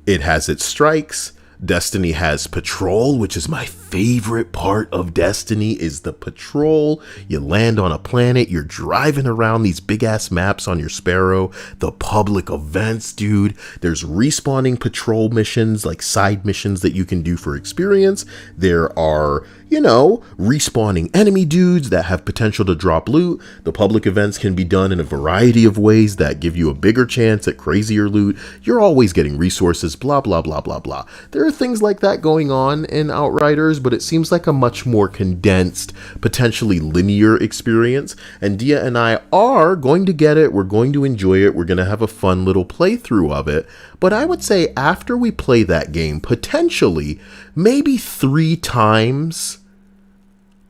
S1: It has its strikes. Destiny has patrol, which is my favorite part of Destiny, is the patrol. You land on a planet, you're driving around these big ass maps on your Sparrow. The public events, dude. There's respawning patrol missions, like side missions that you can do for experience. There are, respawning enemy dudes that have potential to drop loot. The public events can be done in a variety of ways that give you a bigger chance at crazier loot. You're always getting resources, blah, blah, blah, blah, blah. There are things like that going on in Outriders, but it seems like a much more condensed, potentially linear experience. And Dia and I are going to get it. We're going to enjoy it. We're going to have a fun little playthrough of it. But I would say after we play that game, potentially, maybe 3 times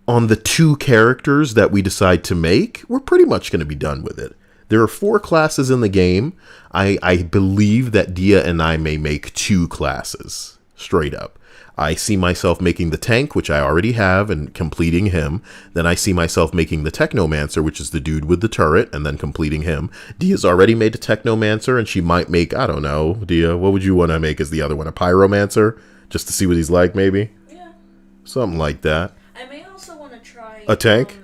S1: on the 2 characters that we decide to make, we're pretty much going to be done with it. There are 4 classes in the game. I believe that Dia and I may make 2 classes, straight up. I see myself making the tank, which I already have, and completing him. Then I see myself making the Technomancer, which is the dude with the turret, and then completing him. Dia's already made a Technomancer, and she might make, I don't know, Dia, what would you want to make as the other one? A Pyromancer? Just to see what he's like, maybe?
S2: Yeah.
S1: Something like that.
S2: I may also want to try...
S1: A tank?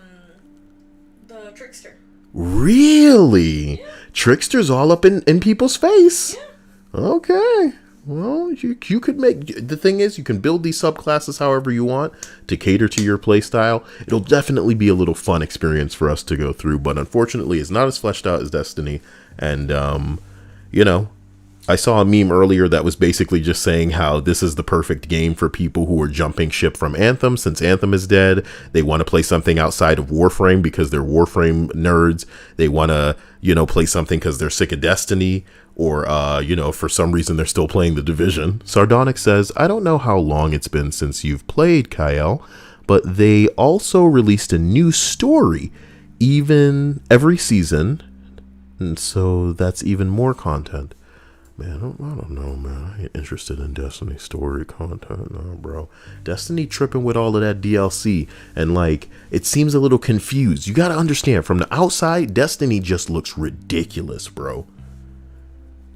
S2: The Trickster.
S1: Really?
S2: Yeah.
S1: Trickster's all up in people's face.
S2: Yeah.
S1: Okay. Well, you could make... The thing is, you can build these subclasses however you want to cater to your playstyle. It'll definitely be a little fun experience for us to go through, but unfortunately, it's not as fleshed out as Destiny. And, I saw a meme earlier that was basically just saying how this is the perfect game for people who are jumping ship from Anthem. Since Anthem is dead, they want to play something outside of Warframe because they're Warframe nerds. They want to, play something because they're sick of Destiny, or, for some reason they're still playing The Division. Sardonic says, I don't know how long it's been since you've played, Kyle, but they also released a new story every season, and so that's even more content. Man, I don't know, man. I ain't interested in Destiny story content, no, bro. Destiny tripping with all of that DLC, and it seems a little confused. You gotta understand, from the outside, Destiny just looks ridiculous, bro.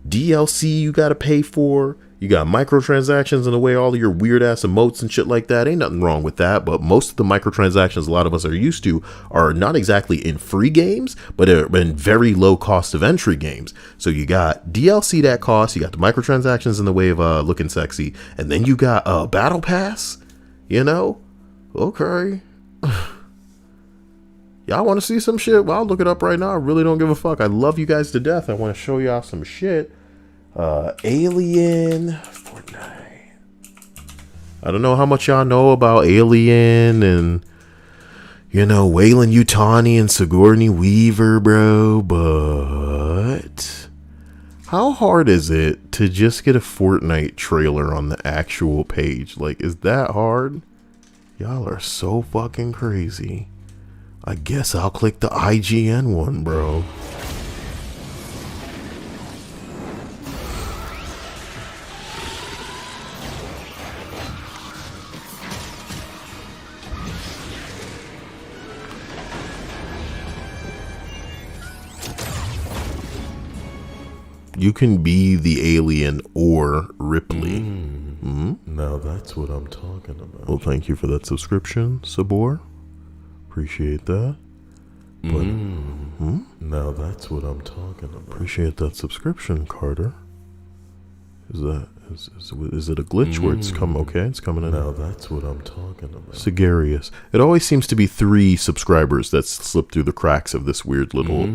S1: DLC you gotta pay for. You got microtransactions in the way all of your weird ass emotes and shit like that. Ain't nothing wrong with that, but most of the microtransactions a lot of us are used to are not exactly in free games, but are in very low cost of entry games. So you got DLC that costs, you got the microtransactions in the way of looking sexy, and then you got a battle pass. You know? Okay. Y'all want to see some shit? Well, I'll look it up right now. I really don't give a fuck. I love you guys to death. I want to show y'all some shit. Alien Fortnite. I don't know how much y'all know about Alien and, you know, Wayland Yutani and Sigourney Weaver, bro, but how hard is it to just get a Fortnite trailer on the actual page? Like, is that hard? Y'all are so fucking crazy. I guess I'll click the IGN one, bro. You can be the alien or Ripley. Now that's what I'm talking about. Well, thank you for that subscription, Sabor. Appreciate that. But now that's what I'm talking about. Appreciate that subscription, Carter. Is it a glitch where it's come? Okay, it's coming in. Now that's what I'm talking about. Sigarius. It always seems to be 3 subscribers that slip through the cracks of this weird little.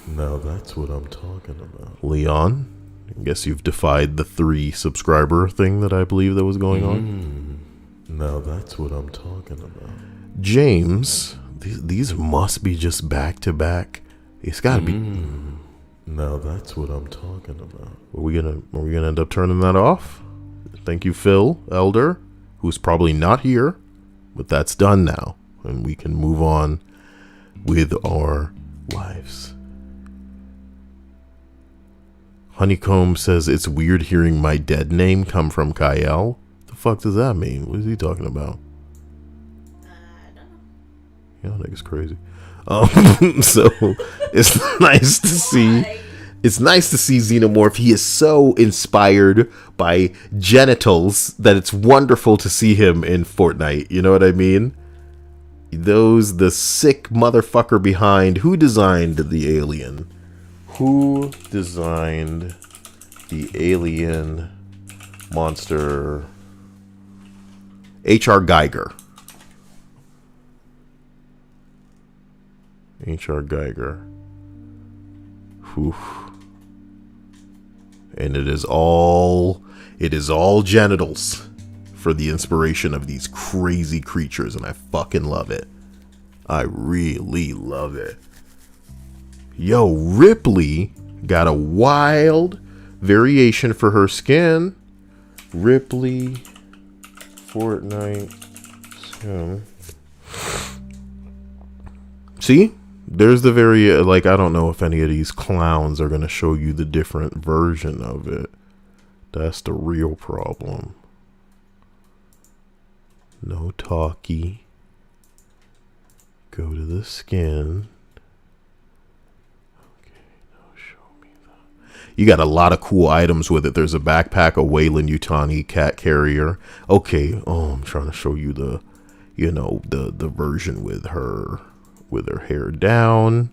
S1: Now that's what I'm talking about. Leon, I guess you've defied the 3 subscriber thing that I believe that was going on. Now that's what I'm talking about. James, these must be just back to back. It's gotta be. Now that's what I'm talking about. Are we gonna end up turning that off? Thank you, Phil Elder, who's probably not here, but that's done now, and we can move on with our lives. Honeycomb says it's weird hearing my dead name come from Kyle. The fuck does that mean? What is he talking about?
S2: I don't know.
S1: Yeah, that nigga's crazy. So it's nice to see. It's nice to see Xenomorph. He is so inspired by genitals that it's wonderful to see him in Fortnite. You know what I mean? The sick motherfucker behind. Who designed the alien? Who designed the alien monster? H.R. Geiger. H.R. Geiger. Whew. And it is all genitals for the inspiration of these crazy creatures, and I fucking love it. I really love it. Yo, Ripley got a wild variation for her skin. Ripley Fortnite skin. See? There's the I don't know if any of these clowns are going to show you the different version of it. That's the real problem. No talkie. Go to the skin. You got a lot of cool items with it. There's a backpack, a Wayland Yutani cat carrier. Okay, I'm trying to show you the version with her hair down.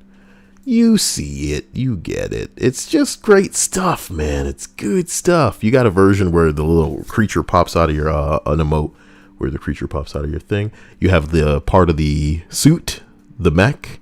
S1: You see it, you get it. It's just great stuff, man. It's good stuff. You got a version where the little creature pops out of your an emote where the creature pops out of your thing. You have the part of the suit, the mech,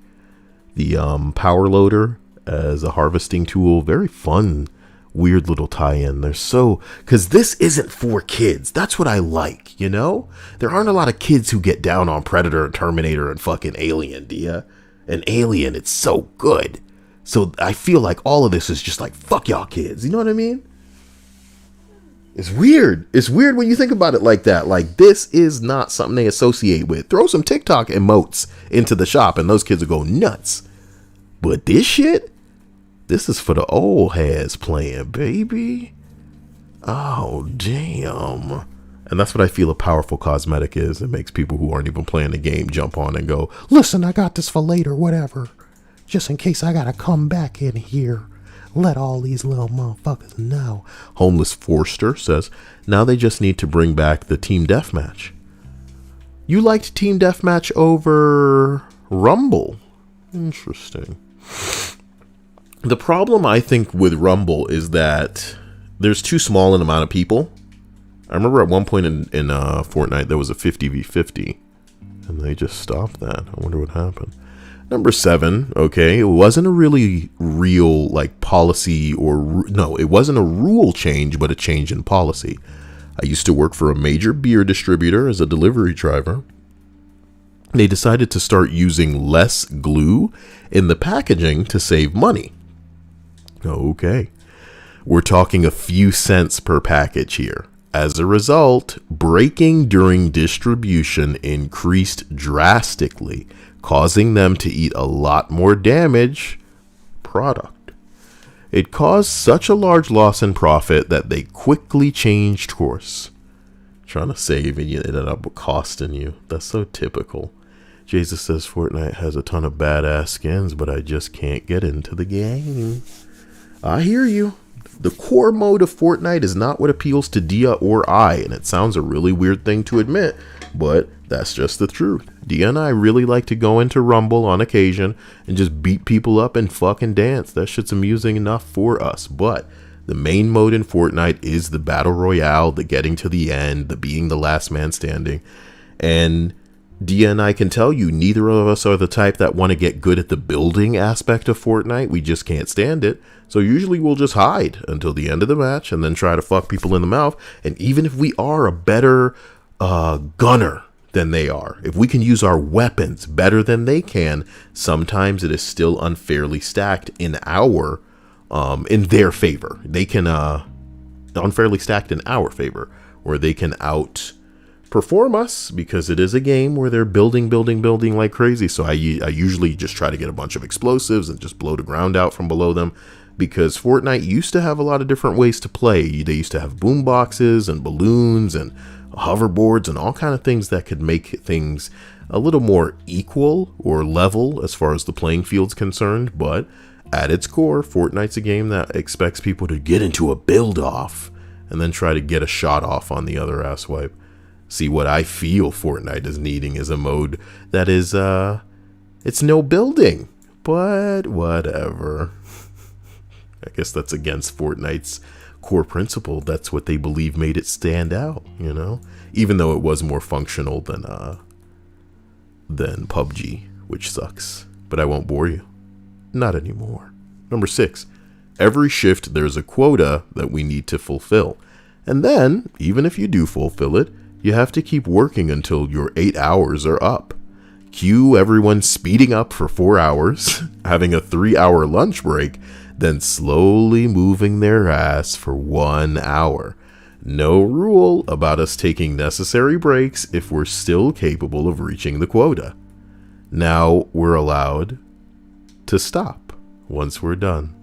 S1: the power loader as a harvesting tool. Very fun, weird little tie-in. Because this isn't for kids. That's what I like, you know? There aren't a lot of kids who get down on Predator and Terminator and fucking Alien, do ya? And Alien, it's so good. So I feel like all of this is just like, fuck y'all kids. You know what I mean? It's weird. It's weird when you think about it like that. Like, this is not something they associate with. Throw some TikTok emotes into the shop and those kids will go nuts. But this shit, this is for the old heads playing, baby. Oh, damn. And that's what I feel a powerful cosmetic is. It makes people who aren't even playing the game jump on and go, listen, I got this for later, whatever. Just in case I gotta come back in here. Let all these little motherfuckers know. Homeless Forster says, now they just need to bring back the Team Deathmatch. You liked Team Deathmatch over Rumble. Interesting. The problem, I think, with Rumble is that there's too small an amount of people I remember at one point in Fortnite, there was a 50v50. And they just stopped that. I wonder what happened. Number 7, okay, it wasn't a really real, like, policy or... No, it wasn't a rule change, but a change in policy. I used to work for a major beer distributor as a delivery driver. They decided to start using less glue in the packaging to save money. Okay. We're talking a few cents per package here. As a result, breaking during distribution increased drastically, causing them to eat a lot more damage product. It caused such a large loss in profit that they quickly changed course. Trying to save and you ended up costing you. That's so typical. Jesus says Fortnite has a ton of badass skins, but I just can't get into the game. I hear you. The core mode of Fortnite is not what appeals to Dia or I, and it sounds a really weird thing to admit, but that's just the truth. Dia and I really like to go into Rumble on occasion and just beat people up and fucking dance. That shit's amusing enough for us, but the main mode in Fortnite is the Battle Royale, the getting to the end, the being the last man standing, and Dia and I can tell you, neither of us are the type that want to get good at the building aspect of Fortnite. We just can't stand it. So usually we'll just hide until the end of the match and then try to fuck people in the mouth. And even if we are a better gunner than they are, if we can use our weapons better than they can, sometimes it is still unfairly stacked in in their favor. They can unfairly stacked in our favor, where they can outperform us because it is a game where they're building like crazy. So I usually just try to get a bunch of explosives and just blow the ground out from below them, because Fortnite used to have a lot of different ways to play. They used to have boom boxes and balloons and hoverboards and all kind of things that could make things a little more equal or level as far as the playing field's concerned. But at its core, Fortnite's a game that expects people to get into a build off and then try to get a shot off on the other asswipe. See, what I feel Fortnite is needing is a mode that is, it's no building, but whatever. I guess that's against Fortnite's core principle. That's what they believe made it stand out, you know? Even though it was more functional than PUBG, which sucks. But I won't bore you. Not anymore. Number 6. Every shift there's a quota that we need to fulfill. And then, even if you do fulfill it, you have to keep working until your 8 hours are up. Cue everyone speeding up for 4 hours, having a 3-hour lunch break, then slowly moving their ass for 1 hour. No rule about us taking necessary breaks if we're still capable of reaching the quota. Now we're allowed to stop once we're done.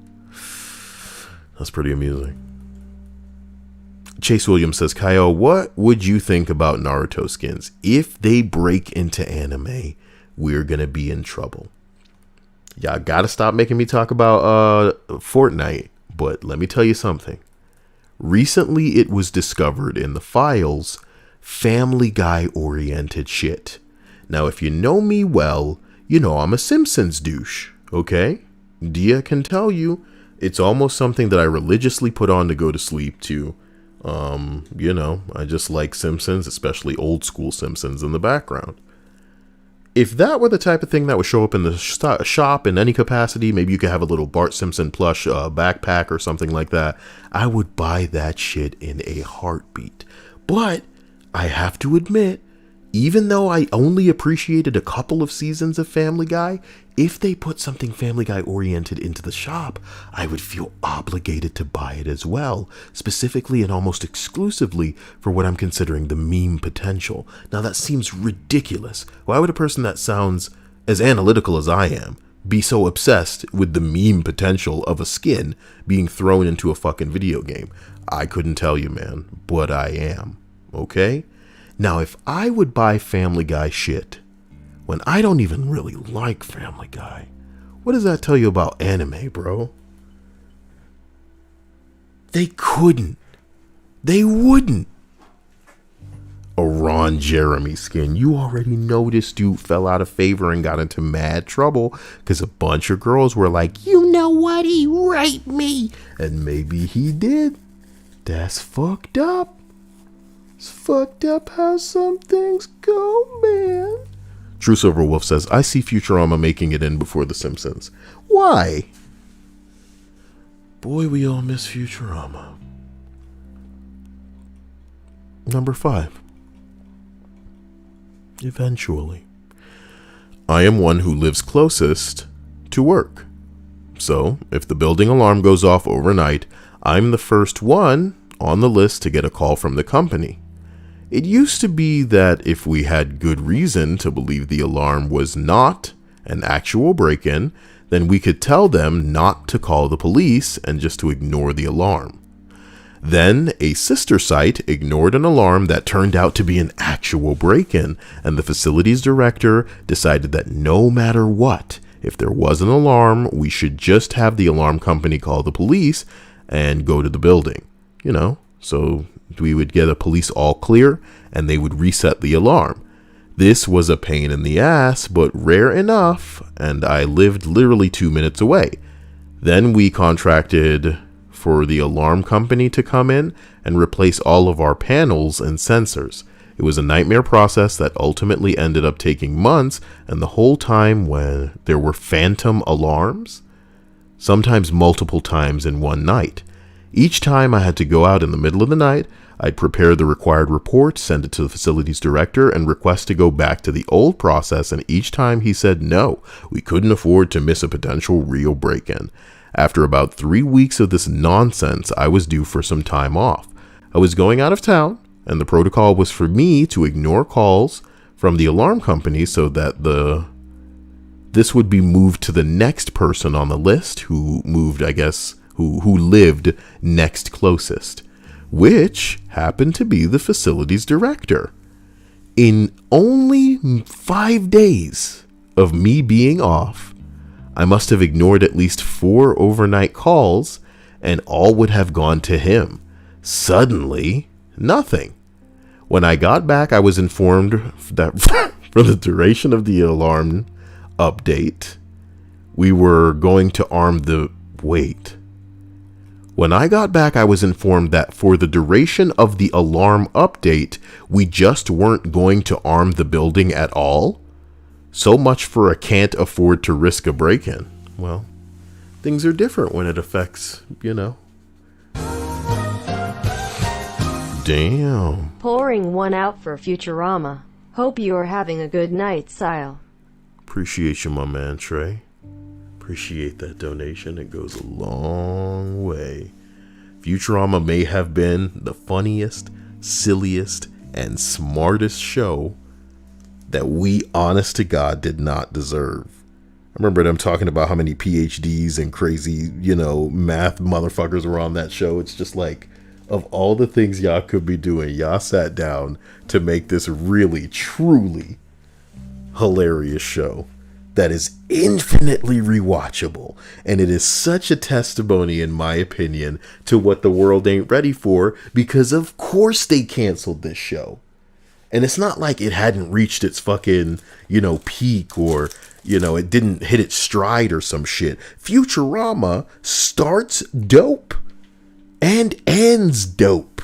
S1: That's pretty amusing. Chase Williams says, Kyle, what would you think about Naruto skins? If they break into anime, we're going to be in trouble. Y'all got to stop making me talk about Fortnite, but let me tell you something. Recently, it was discovered in the files, Family Guy oriented shit. Now, if you know me well, you know I'm a Simpsons douche, okay? Dia can tell you it's almost something that I religiously put on to go to sleep to. You know, I just like Simpsons, especially old school Simpsons in the background. If that were the type of thing that would show up in the shop in any capacity, maybe you could have a little Bart Simpson plush backpack or something like that, I would buy that shit in a heartbeat. But I have to admit, even though I only appreciated a couple of seasons of Family Guy, if they put something Family Guy oriented into the shop, I would feel obligated to buy it as well, specifically and almost exclusively for what I'm considering the meme potential. Now that seems ridiculous. Why would a person that sounds as analytical as I am be so obsessed with the meme potential of a skin being thrown into a fucking video game? I couldn't tell you, man, but I am, okay? Now, if I would buy Family Guy shit when I don't even really like Family Guy, what does that tell you about anime, bro? They couldn't. They wouldn't. A Ron Jeremy skin. You already know this dude fell out of favor and got into mad trouble because a bunch of girls were like, you know what, he raped me. And maybe he did. That's fucked up. It's fucked up how some things go, man. True Silver Wolf says, I see Futurama making it in before The Simpsons. Why? Boy, we all miss Futurama. Number 5. Eventually. I am one who lives closest to work. So, if the building alarm goes off overnight, I'm the first one on the list to get a call from the company. It used to be that if we had good reason to believe the alarm was not an actual break-in, then we could tell them not to call the police and just to ignore the alarm. Then a sister site ignored an alarm that turned out to be an actual break-in, and the facilities director decided that no matter what, if there was an alarm, we should just have the alarm company call the police and go to the building. So we would get a police all clear and they would reset the alarm. This was a pain in the ass, but rare enough, and I lived literally 2 minutes away. Then we contracted for the alarm company to come in and replace all of our panels and sensors. It was a nightmare process that ultimately ended up taking months, and the whole time when there were phantom alarms, sometimes multiple times in one night. Each time I had to go out in the middle of the night, I'd prepare the required report, send it to the facilities director, and request to go back to the old process, and each time he said no, we couldn't afford to miss a potential real break-in. After about 3 weeks of this nonsense, I was due for some time off. I was going out of town, and the protocol was for me to ignore calls from the alarm company so that this would be moved to the next person on the list who moved, I guess, who lived next closest, which happened to be the facilities director. In only 5 days of me being off, I must have ignored at least 4 overnight calls, and all would have gone to him. Suddenly, nothing. When I got back, I was informed that for the duration of the alarm update, we were going to arm the... Wait. When I got back, I was informed that for the duration of the alarm update, we just weren't going to arm the building at all. So much for a can't afford to risk a break-in. Well, things are different when it affects, Damn.
S5: Pouring one out for Futurama. Hope you are having a good night, Sile.
S1: Appreciate you, my man, Trey. Appreciate that donation. It goes a long way. Futurama may have been the funniest, silliest, and smartest show that we, honest to God, did not deserve. I remember them talking about how many PhDs and crazy, math motherfuckers were on that show. It's just like, of all the things y'all could be doing, y'all sat down to make this really, truly hilarious show that is infinitely rewatchable. And it is such a testimony, in my opinion, to what the world ain't ready for, because of course they canceled this show. And it's not like it hadn't reached its fucking, peak, or, it didn't hit its stride or some shit. Futurama starts dope and ends dope.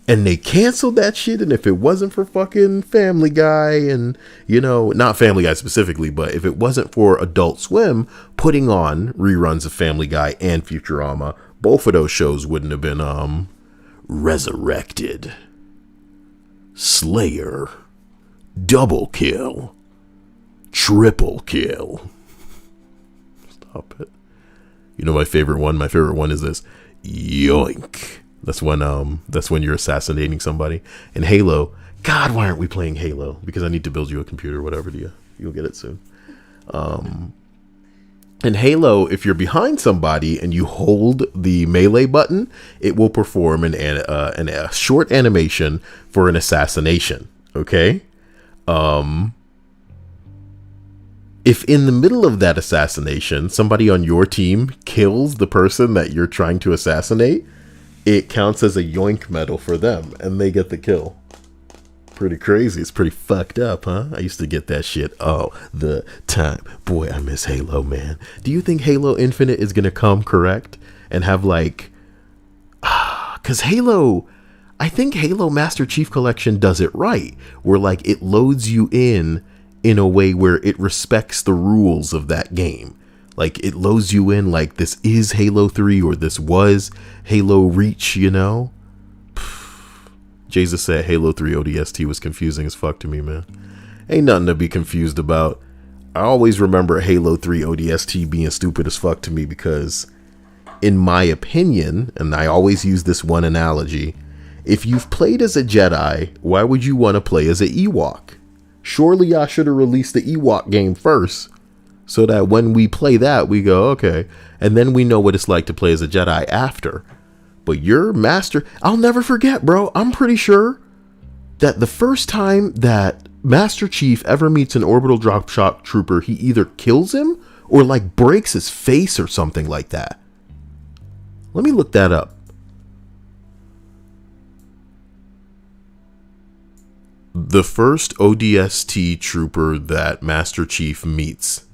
S1: And they canceled that shit, and if it wasn't for fucking Family Guy and, not Family Guy specifically, but if it wasn't for Adult Swim putting on reruns of Family Guy and Futurama, both of those shows wouldn't have been, resurrected. Slayer. Double kill. Triple kill. Stop it. My favorite one? My favorite one is this. Yoink. That's when you're assassinating somebody. And Halo, God, why aren't we playing Halo? Because I need to build you a computer, whatever. You'll get it soon. In Halo, if you're behind somebody and you hold the melee button, it will perform a short animation for an assassination. Okay. If in the middle of that assassination, somebody on your team kills the person that you're trying to assassinate, it counts as a yoink medal for them, and they get the kill. Pretty crazy. It's pretty fucked up, huh? I used to get that shit all the time. Boy, I miss Halo, man. Do you think Halo Infinite is going to come correct and have because Halo, I think Halo Master Chief Collection does it right, where like it loads you in a way where it respects the rules of that game. Like it loads you in like this is Halo 3 or this was Halo Reach, you know? Jesus said Halo 3 ODST was confusing as fuck to me, man. Ain't nothing to be confused about. I always remember Halo 3 ODST being stupid as fuck to me because, in my opinion, and I always use this one analogy, if you've played as a Jedi, why would you want to play as an Ewok? Surely I should have released the Ewok game first, so that when we play that, we go, okay, and then we know what it's like to play as a Jedi after. But your master, I'll never forget, bro. I'm pretty sure that the first time that Master Chief ever meets an orbital drop shot trooper, he either kills him or like breaks his face or something like that. Let me look that up. The first ODST trooper that Master Chief meets.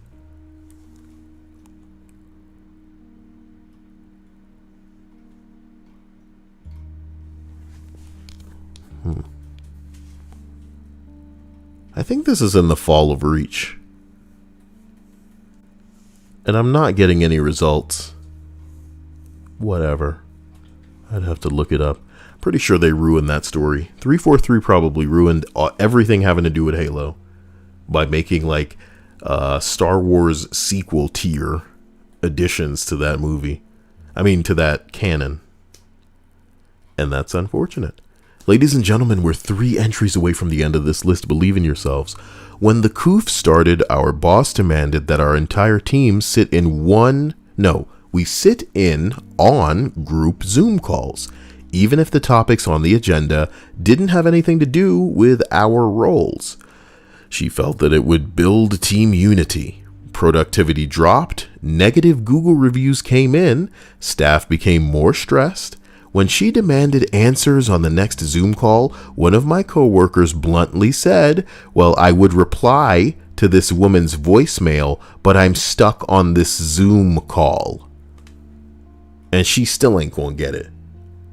S1: I think this is in the Fall of Reach. And I'm not getting any results. Whatever. I'd have to look it up. Pretty sure they ruined that story. 343 probably ruined everything having to do with Halo by making like Star Wars sequel tier additions to that movie. I mean, to that canon. And that's unfortunate. Ladies and gentlemen, we're 3 entries away from the end of this list. Believe in yourselves. When the COOF started, our boss demanded that our entire team sit in on group Zoom calls, even if the topics on the agenda didn't have anything to do with our roles. She felt that it would build team unity. Productivity dropped, negative Google reviews came in, staff became more stressed. When she demanded answers on the next Zoom call, one of my coworkers bluntly said, well, I would reply to this woman's voicemail, but I'm stuck on this Zoom call. And she still ain't gonna get it,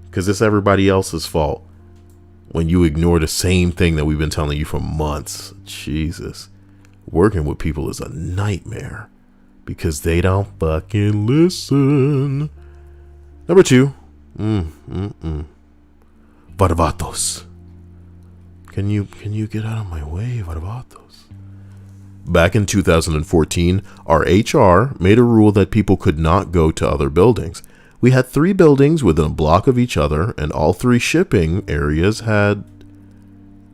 S1: because it's everybody else's fault when you ignore the same thing that we've been telling you for months. Jesus. Working with people is a nightmare because they don't fucking listen. Number 2. Varvatos. Can you get out of my way, Varvatos? Back in 2014, our HR made a rule that people could not go to other buildings. We had 3 buildings within a block of each other, and all 3 shipping areas had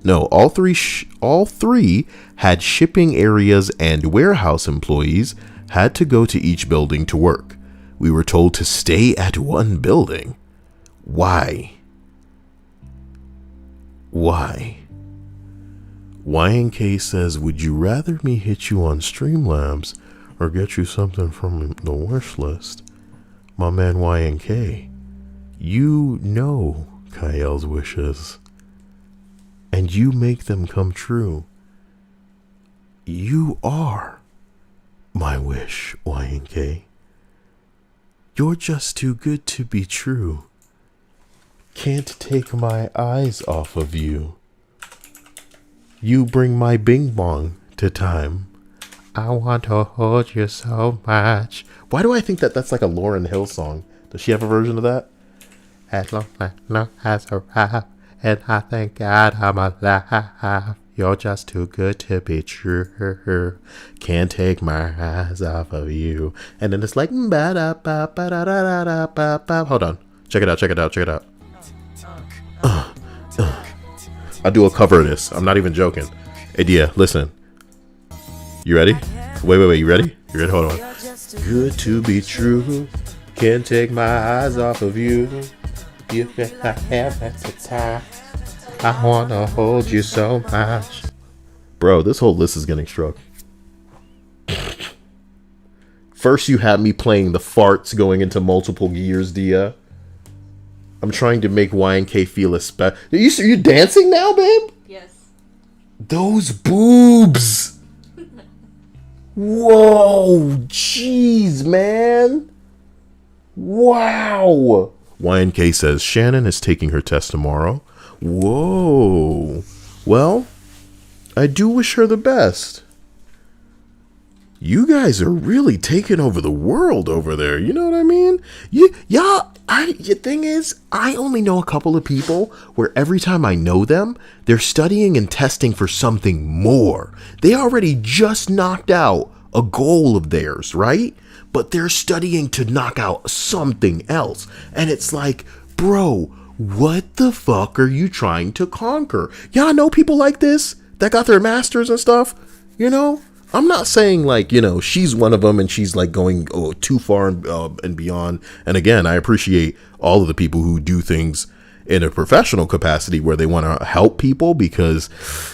S1: all three had shipping areas, and warehouse employees had to go to each building to work. We were told to stay at one building. Why? YNK says, would you rather me hit you on Streamlabs or get you something from the wish list? My man YNK, you know Kyle's wishes, and you make them come true. You are my wish, YNK. You're just too good to be true. Can't take my eyes off of you. You bring my bing bong to time. I want to hold you so much. Why do I think that that's like a Lauryn Hill song? Does she have a version of that? As long as arrived, and I thank God I'm alive. You're just too good to be true. Can't take my eyes off of you. And then it's like ba-da-ba-ba-da-da-da-ba-ba. Hold on. Check it out. I'll do a cover of this. I'm not even joking. Hey, Dia, listen. You ready? Wait. You ready? Hold on. Good to be true. Can't take my eyes off of you. You can have at the time. I wanna hold you so much. Bro, this whole list is getting struck. First, you had me playing the farts going into multiple gears, Dia. I'm trying to make YNK feel a special. Are you dancing now, babe?
S2: Yes.
S1: Those boobs. Whoa, jeez, man. Wow. YNK says Shannon is taking her test tomorrow. Whoa. Well, I do wish her the best. You guys are really taking over the world over there. You know what I mean? The thing is, I only know a couple of people where every time I know them, they're studying and testing for something more. They already just knocked out a goal of theirs, right? But they're studying to knock out something else. And it's like, bro, what the fuck are you trying to conquer? Y'all know people like this that got their masters and stuff, you know? I'm not saying like, she's one of them and she's like going too far and beyond. And again, I appreciate all of the people who do things in a professional capacity where they want to help people, because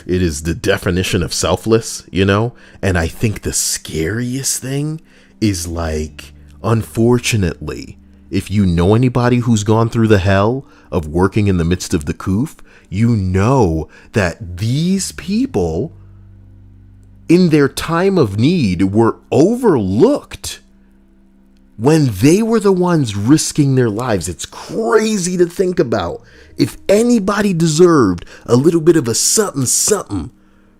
S1: it is the definition of selfless, And I think the scariest thing is like, unfortunately, if you know anybody who's gone through the hell of working in the midst of the coof, you know that these people in their time of need were overlooked when they were the ones risking their lives. It's crazy to think about. If anybody deserved a little bit of a something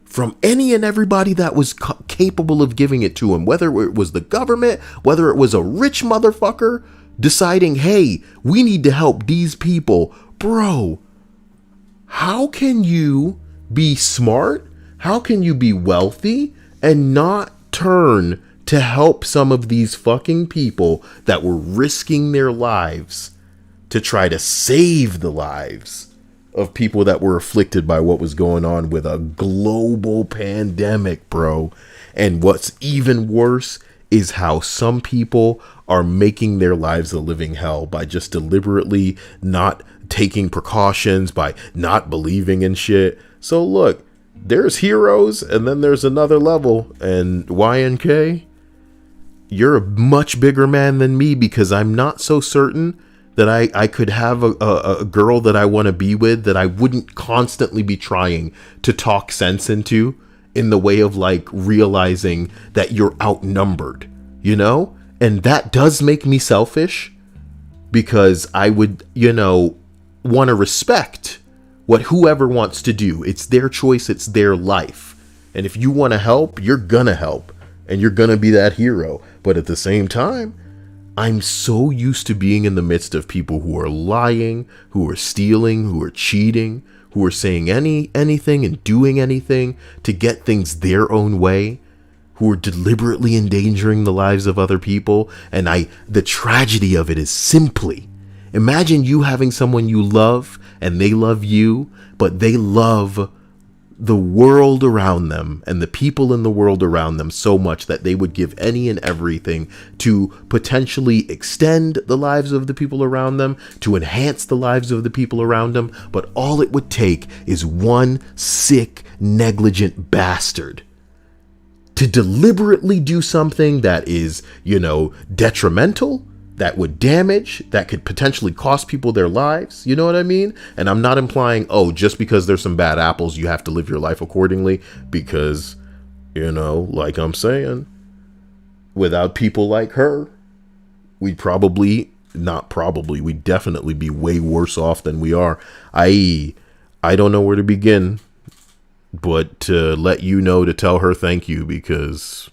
S1: from any and everybody that was capable of giving it to him, whether it was the government, whether it was a rich motherfucker deciding, hey, we need to help these people. Bro, how can you be smart? How can you be wealthy and not turn to help some of these fucking people that were risking their lives to try to save the lives of people that were afflicted by what was going on with a global pandemic, bro? And what's even worse is how some people are making their lives a living hell by just deliberately not taking precautions, by not believing in shit. So look, there's heroes and then there's another level, and YNK, you're a much bigger man than me, because I'm not so certain that I could have a girl that I want to be with that I wouldn't constantly be trying to talk sense into, in the way of like realizing that you're outnumbered, and that does make me selfish, because I would, want to respect what whoever wants to do. It's their choice. It's their life. And if you want to help, you're going to help and you're going to be that hero. But at the same time, I'm so used to being in the midst of people who are lying, who are stealing, who are cheating, who are saying anything and doing anything to get things their own way, who are deliberately endangering the lives of other people. And the tragedy of it is simply, imagine you having someone you love and they love you, but they love the world around them and the people in the world around them so much that they would give any and everything to potentially extend the lives of the people around them, to enhance the lives of the people around them. But all it would take is one sick, negligent bastard to deliberately do something that is, detrimental, that would damage, that could potentially cost people their lives. You know what I mean? And I'm not implying, just because there's some bad apples, you have to live your life accordingly, because, like I'm saying, without people like her, we'd we'd definitely be way worse off than we are. I don't know where to begin, but to let you know to tell her thank you, because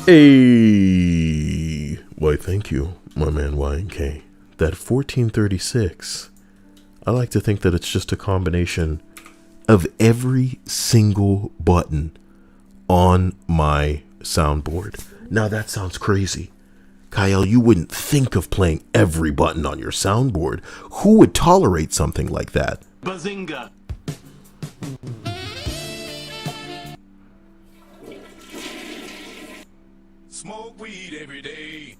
S1: hey, why thank you, my man YNK. That 1436, I like to think that it's just a combination of every single button on my soundboard. Now that sounds crazy. Kyle, you wouldn't think of playing every button on your soundboard. Who would tolerate something like that?
S6: Bazinga! Smoke weed every day.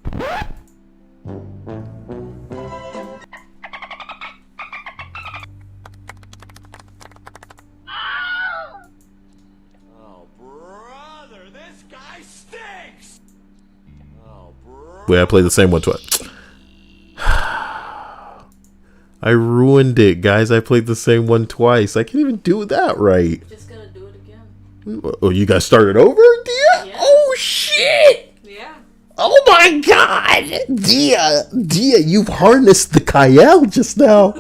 S6: Oh, brother, this guy stinks! Oh, brother.
S1: Wait, I played the same one twice. I ruined it, guys. I played the same one twice. I can't even do that right.
S2: Just gotta do it again.
S1: Oh, you guys started over? Yeah?
S2: Yeah.
S1: Oh, shit!
S2: Yeah.
S1: Oh my God, Dia, you've harnessed the Kyle just now.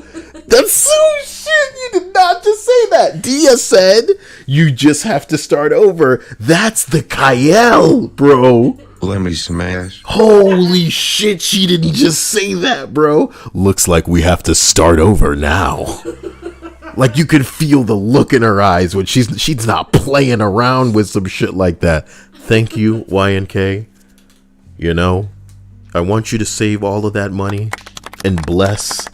S1: That's so shit. You did not just say that. Dia said you just have to start over. That's the Kyle, bro.
S7: Let me smash.
S1: Holy shit, she didn't just say that, bro. Looks like we have to start over now. Like you could feel the look in her eyes when she's not playing around with some shit like that. Thank you, YNK. You know, I want you to save all of that money and bless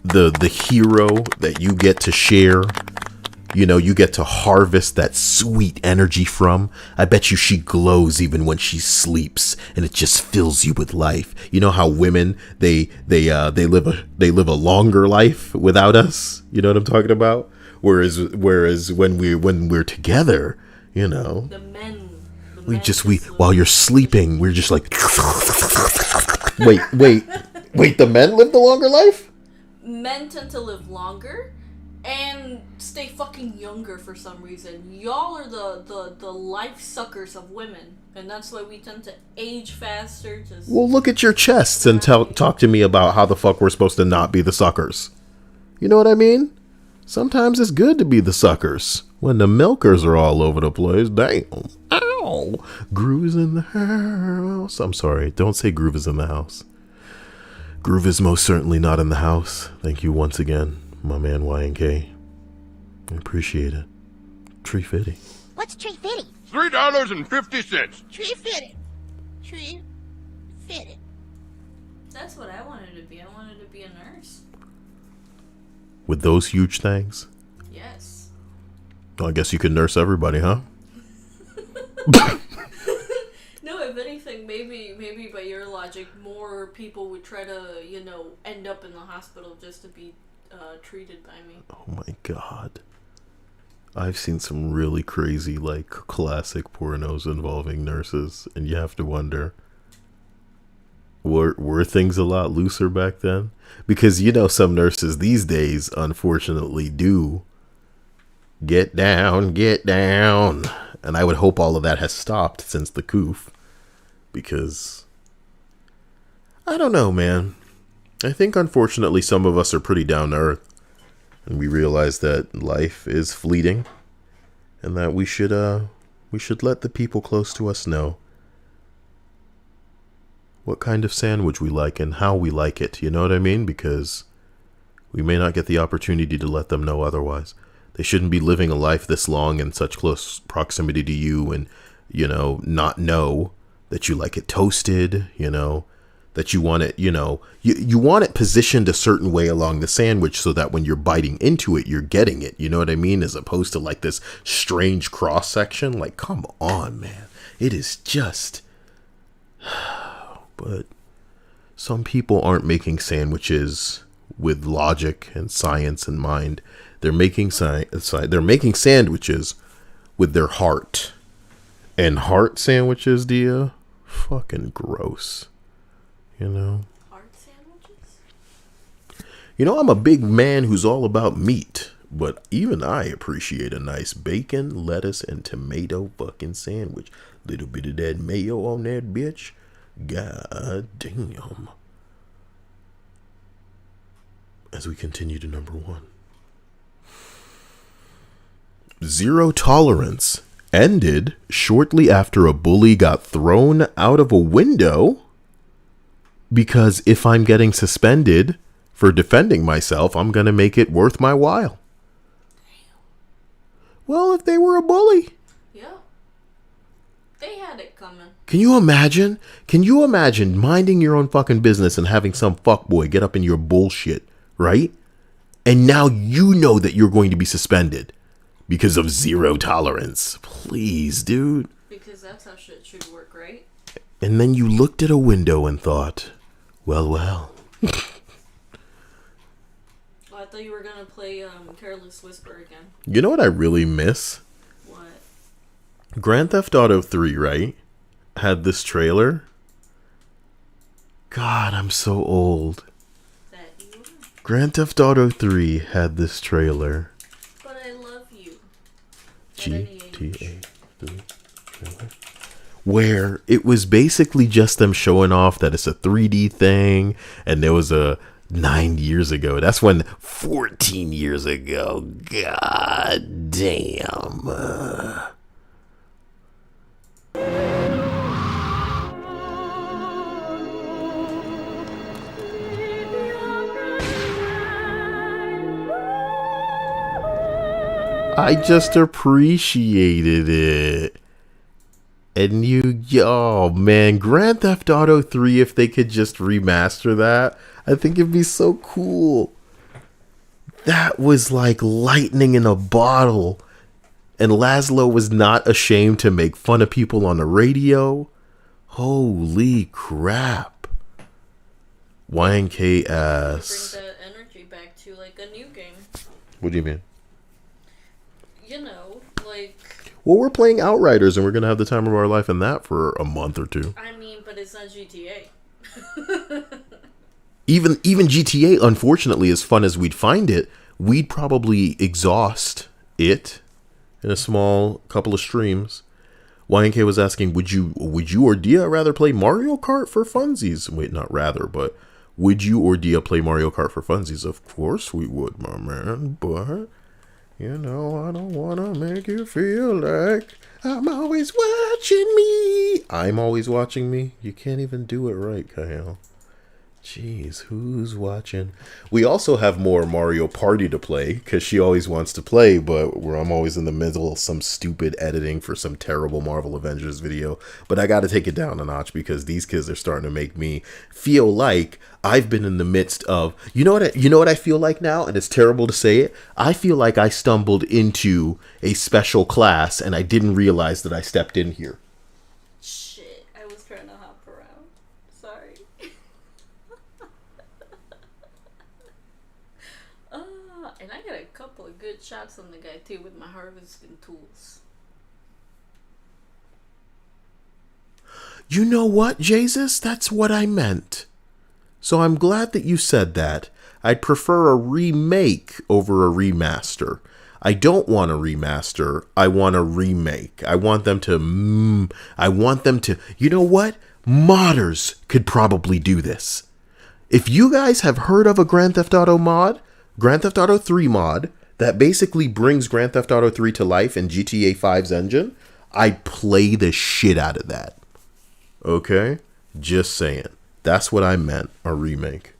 S1: the hero that you get to share. You know, you get to harvest that sweet energy from. I bet you she glows even when she sleeps, and it just fills you with life. You know how women they live a longer life without us. You know what I'm talking about? Whereas when we're together, you know,
S2: The men
S1: while you're sleeping, we're just like wait, the men live the longer life?
S2: Men tend to live longer and stay fucking younger for some reason. Y'all are the life suckers of women, and that's why we tend to age faster.
S1: Well, look at your chests and talk to me about how the fuck we're supposed to not be the suckers. You know what I mean? Sometimes it's good to be the suckers when the milkers are all over the place. Damn. Ow. Groove is in the house. I'm sorry. Don't say Groove is in the house. Groove is most certainly not in the house. Thank you once again, my man YNK. I appreciate it. Tree Fitty.
S4: What's tree fitting?
S6: $3.50.
S4: Tree fitting. Tree fitting.
S2: That's what I wanted to be. I wanted to be a nurse.
S1: With those huge things?
S2: Yes.
S1: Well, I guess you could nurse everybody, huh?
S2: No, if anything, maybe by your logic, more people would try to, end up in the hospital just to be treated by me.
S1: Oh my God. I've seen some really crazy, like, classic pornos involving nurses, and you have to wonder, were things a lot looser back then? Because, some nurses these days, unfortunately, do get down. And I would hope all of that has stopped since the coof. Because, I don't know, man. I think, unfortunately, some of us are pretty down to earth. And we realize that life is fleeting. And that we should let the people close to us know what kind of sandwich we like and how we like it. You know what I mean? Because we may not get the opportunity to let them know otherwise. They shouldn't be living a life this long in such close proximity to you and, not know that you like it toasted, that you want it, you want it positioned a certain way along the sandwich so that when you're biting into it, you're getting it. You know what I mean? As opposed to like this strange cross section. Like, come on, man. It is just... But some people aren't making sandwiches with logic and science in mind. They're making they're making sandwiches with their heart. And heart sandwiches, Dia, fucking gross.
S2: Heart sandwiches?
S1: I'm a big man who's all about meat, but even I appreciate a nice bacon, lettuce, and tomato fucking sandwich. Little bit of that mayo on that bitch. God damn. As we continue to number 1. Zero tolerance ended shortly after a bully got thrown out of a window because if I'm getting suspended for defending myself, I'm going to make it worth my while. Well, if they were a bully.
S2: Yeah. They had it coming.
S1: Can you imagine? Can you imagine minding your own fucking business and having some fuckboy get up in your bullshit, right? And now you know that you're going to be suspended because of zero tolerance. Please, dude.
S2: Because that's how shit should work, right?
S1: And then you looked at a window and thought, well.
S2: Oh, I thought you were gonna play Careless Whisper again.
S1: You know what I really miss?
S2: What?
S1: Grand Theft Auto 3, right? Had this trailer. God, I'm so old.
S2: That you are?
S1: Grand Theft Auto 3 had this trailer.
S2: But I love you.
S1: GTA 3 trailer. where it was basically just them showing off that it's a 3D thing, and there was a 9 years ago. That's when 14 years ago. God damn. I just appreciated it. And oh man, Grand Theft Auto 3, if they could just remaster that, I think it'd be so cool. That was like lightning in a bottle. And Laszlo was not ashamed to make fun of people on the radio. Holy crap. YNK ass.
S2: Bring that energy back to like a new game.
S1: What do you mean?
S2: You know, like...
S1: Well, we're playing Outriders, and we're going to have the time of our life in that for a month or two.
S2: I mean, but it's not GTA.
S1: Even GTA, unfortunately, as fun as we'd find it, we'd probably exhaust it in a small couple of streams. YNK was asking, would you or Dia rather play Mario Kart for funsies? Wait, not rather, but would you or Dia play Mario Kart for funsies? Of course we would, my man, but... You know, I don't want to make you feel like I'm always watching me. I'm always watching me? You can't even do it right, Kyle. Jeez, who's watching? We also have more Mario Party to play, because she always wants to play, but I'm always in the middle of some stupid editing for some terrible Marvel Avengers video. But I got to take it down a notch, because these kids are starting to make me feel like I've been in the midst of... You know what I feel like now? And it's terrible to say it. I feel like I stumbled into a special class, and I didn't realize that I stepped in here.
S2: Shit, I was trying to hop around. Sorry. And I got a couple of good shots on the guy too with my harvesting tools.
S1: You know what, Jesus? That's what I meant. So I'm glad that you said that. I'd prefer a remake over a remaster. I don't want a remaster. I want a remake. I want them to... You know what? Modders could probably do this. If you guys have heard of a Grand Theft Auto mod, Grand Theft Auto 3 mod, that basically brings Grand Theft Auto 3 to life in GTA 5's engine, I'd play the shit out of that. Okay? Just saying. That's what I meant, a remake.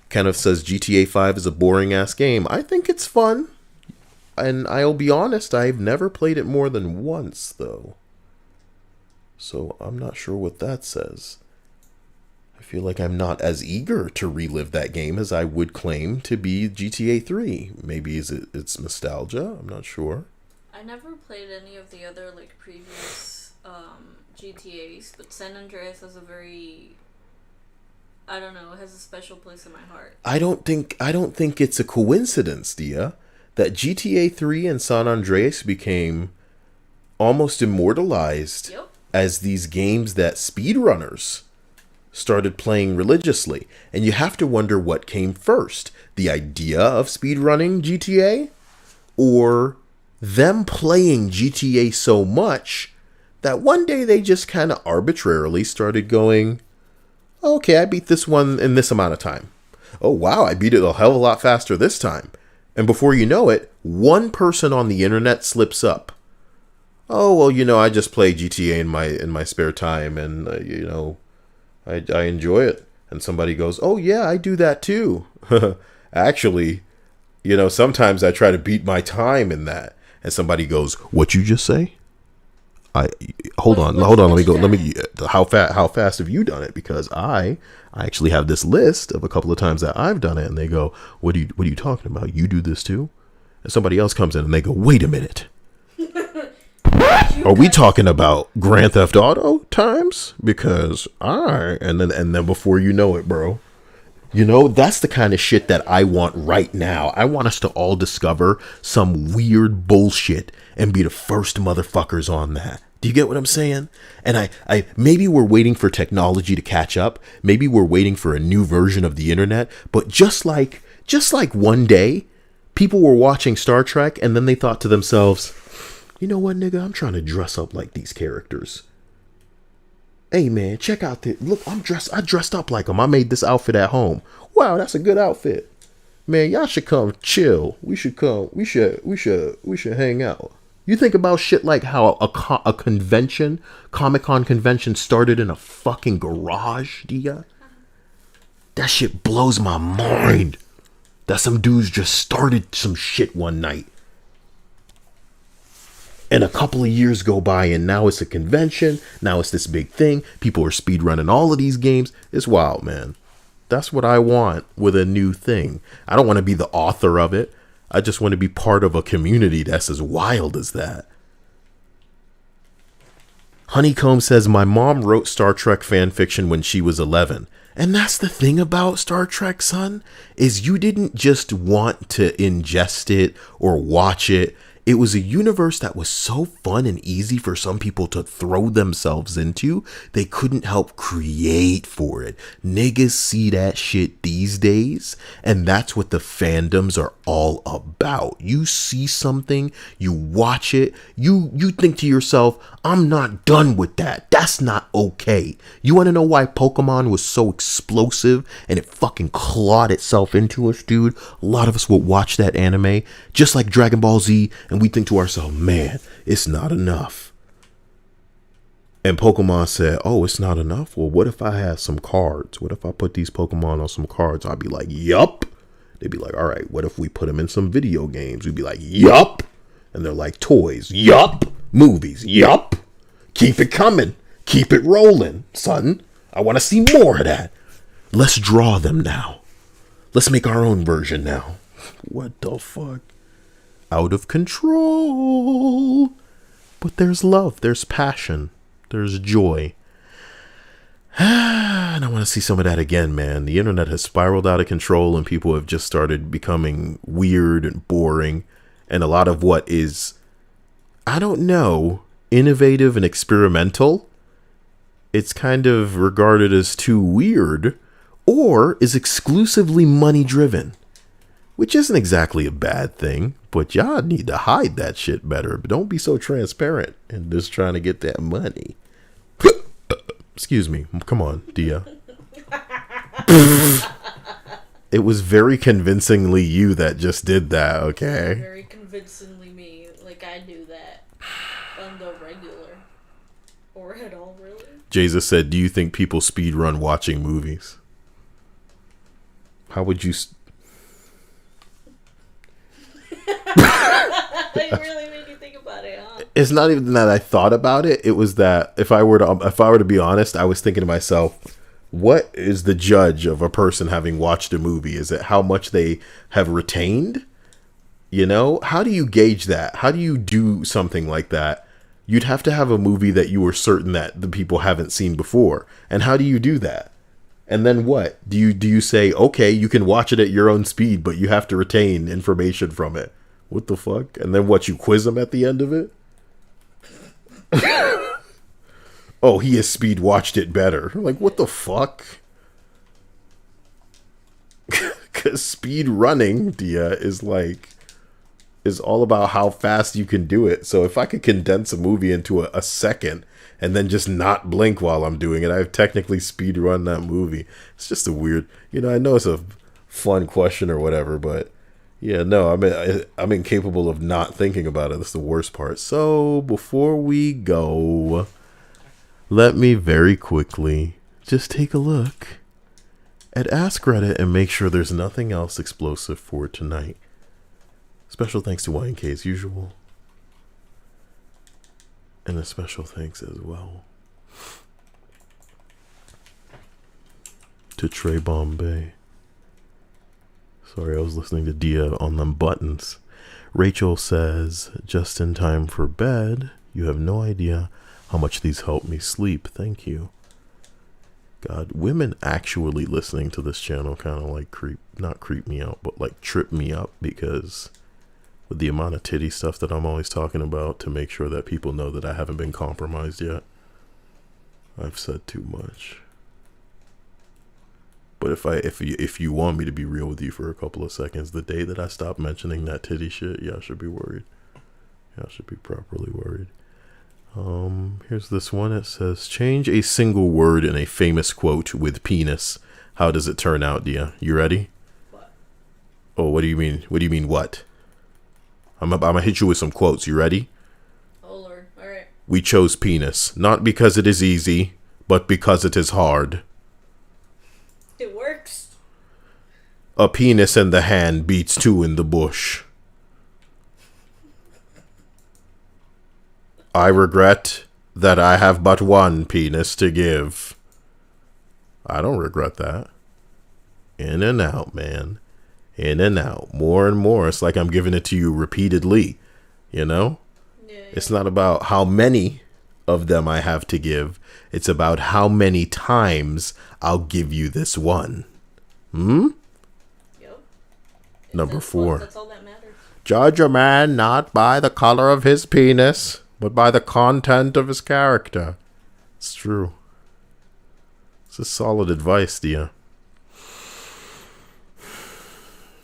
S1: Kenneth says GTA 5 is a boring-ass game. I think it's fun. And I'll be honest, I've never played it more than once, though. So I'm not sure what that says. I feel like I'm not as eager to relive that game as I would claim to be GTA 3. Maybe it's nostalgia? I'm not sure.
S2: I never played any of the other like previous GTAs, but San Andreas has a very... I don't know, it has a special place in my heart.
S1: I don't think it's a coincidence, Dia, that GTA 3 and San Andreas became almost immortalized as these games that speedrunners started playing religiously. And you have to wonder what came first, the idea of speedrunning GTA or them playing GTA so much that one day they just kind of arbitrarily started going, okay, I beat this one in this amount of time. Oh, wow, I beat it a hell of a lot faster this time. And before you know it, one person on the internet slips up. Oh, well, I just play GTA in my spare time, and, I enjoy it. And somebody goes, oh, yeah, I do that too. Actually, sometimes I try to beat my time in that. And somebody goes, what you just say? Hold on. Let me go. How fast have you done it? Because I actually have this list of a couple of times that I've done it, and they go, what are you talking about? You do this too? And somebody else comes in and they go, wait a minute. Are we talking about Grand Theft Auto times? Because and then before you know it, bro, that's the kind of shit that I want right now. I want us to all discover some weird bullshit and be the first motherfuckers on that. Do you get what I'm saying? And I maybe we're waiting for technology to catch up. Maybe we're waiting for a new version of the internet. But just like one day, people were watching Star Trek and then they thought to themselves, You know what, nigga? I'm trying to dress up like these characters. Hey, man, check out this. Look, I dressed up like them. I made this outfit at home. Wow, that's a good outfit. Man, y'all should come chill. We should hang out. You think about shit like how a convention, Comic-Con convention started in a fucking garage, Dia? That shit blows my mind. That some dudes just started some shit one night. And a couple of years go by and now it's a convention. Now it's this big thing. People are speedrunning all of these games. It's wild, man. That's what I want with a new thing. I don't want to be the author of it. I just want to be part of a community that's as wild as that. Honeycomb says, my mom wrote Star Trek fan fiction when she was 11. And that's the thing about Star Trek, son, is you didn't just want to ingest it or watch it. It was a universe that was so fun and easy for some people to throw themselves into, they couldn't help create for it. Niggas see that shit these days, and that's what the fandoms are all about. You see something, you watch it, you think to yourself, I'm not done with that. That's not okay. You want to know why Pokemon was so explosive and it fucking clawed itself into us, dude? A lot of us would watch that anime, just like Dragon Ball Z, and we think to ourselves, man, it's not enough. And Pokemon said, oh, it's not enough? Well, what if I have some cards? What if I put these Pokemon on some cards? I'd be like, yup. They'd be like, all right, what if we put them in some video games? We'd be like, yup. And they're like, toys, yup. Movies, yup. Keep it coming. Keep it rolling, son. I want to see more of that. Let's draw them now. Let's make our own version now. What the fuck? Out of control. But there's love, there's passion, there's joy. And I want to see some of that again, man. The internet has spiraled out of control and people have just started becoming weird and boring. And a lot of what is, I don't know, innovative and experimental, it's kind of regarded as too weird or is exclusively money driven. Which isn't exactly a bad thing, but y'all need to hide that shit better. But don't be so transparent and just trying to get that money. Excuse me. Come on, Dia. It was very convincingly you that just did that, okay?
S2: Very convincingly me. Like I do that on the regular. Or at all, really.
S1: Jesus said, do you think people speedrun watching movies? How would you...
S2: They really made you think about it, huh?
S1: It's not even that I thought about it. It was that if I were to be honest, I was thinking to myself, what is the judge of a person having watched a movie? Is it how much they have retained? You know, how do you gauge that? How do you do something like that? You'd have to have a movie that you were certain that the people haven't seen before. And how do you do that? And then what? Do you say, okay, you can watch it at your own speed, but you have to retain information from it? What the fuck? And then what, you quiz them at the end of it? Oh, he has speed watched it better. I'm like, what the fuck? Because speed running, Dia, is all about how fast you can do it. So if I could condense a movie into a second and then just not blink while I'm doing it, I've technically speed run that movie. It's just a weird, I know it's a fun question or whatever, but yeah, no, I'm incapable of not thinking about it. That's the worst part. So before we go, let me very quickly just take a look at Ask Reddit and make sure there's nothing else explosive for tonight. Special thanks to YNK as usual. And a special thanks as well to Trey Bombay. Sorry, I was listening to Dia on them buttons. Rachel says, just in time for bed. You have no idea how much these help me sleep. Thank you. God, women actually listening to this channel kind of like not creep me out, but like trip me up, because with the amount of titty stuff that I'm always talking about to make sure that people know that I haven't been compromised yet, I've said too much. But if you want me to be real with you for a couple of seconds, the day that I stop mentioning that titty shit, y'all should be worried. How should be properly worded? Here's this one. It says, change a single word in a famous quote with penis. How does it turn out, Dia? You ready?
S2: What?
S1: Oh, what do you mean? What do you mean, what? I'm gonna hit you with some quotes. You ready?
S2: Oh, Lord. All right.
S1: We chose penis, not because it is easy, but because it is hard.
S2: It works.
S1: A penis in the hand beats two in the bush. I regret that I have but one penis to give. I don't regret that. In and out, man. In and out. More and more. It's like I'm giving it to you repeatedly. You know?
S2: Yeah.
S1: It's not about how many of them I have to give. It's about how many times I'll give you this one.
S2: Yep.
S1: Number
S2: That's
S1: 4.
S2: That's all that matters.
S1: Judge a man not by the color of his penis, but by the content of his character. It's true. It's a solid advice, Dia.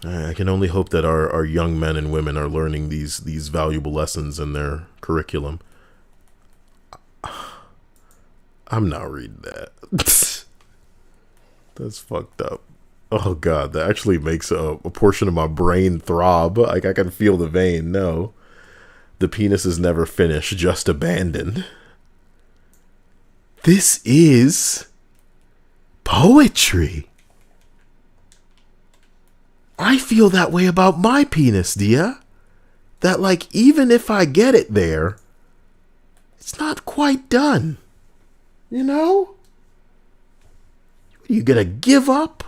S1: I can only hope that our young men and women are learning these valuable lessons in their curriculum. I'm not reading that. That's fucked up. Oh God, that actually makes a portion of my brain throb. Like I can feel the vein. No. The penis is never finished, just abandoned. This is poetry. I feel that way about my penis, Dia. That like, even if I get it there, it's not quite done. You know? You gonna give up?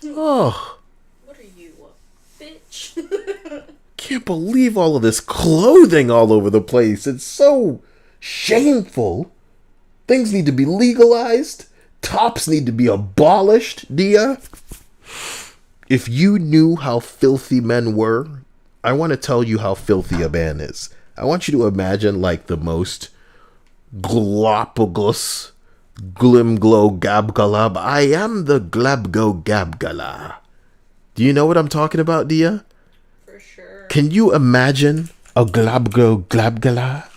S1: Oh.
S2: What are you, a bitch?
S1: Can't believe all of this clothing all over the place. It's so shameful. Things need to be legalized. Tops need to be abolished, Dia. If you knew how filthy men were, I want to tell you how filthy a man is. I want you to imagine like the most glopagos, glimglow gabgalab. I am the glabgo gabgala. Do you know what I'm talking about, Dia?
S2: For sure.
S1: Can you imagine a glabgo glabgala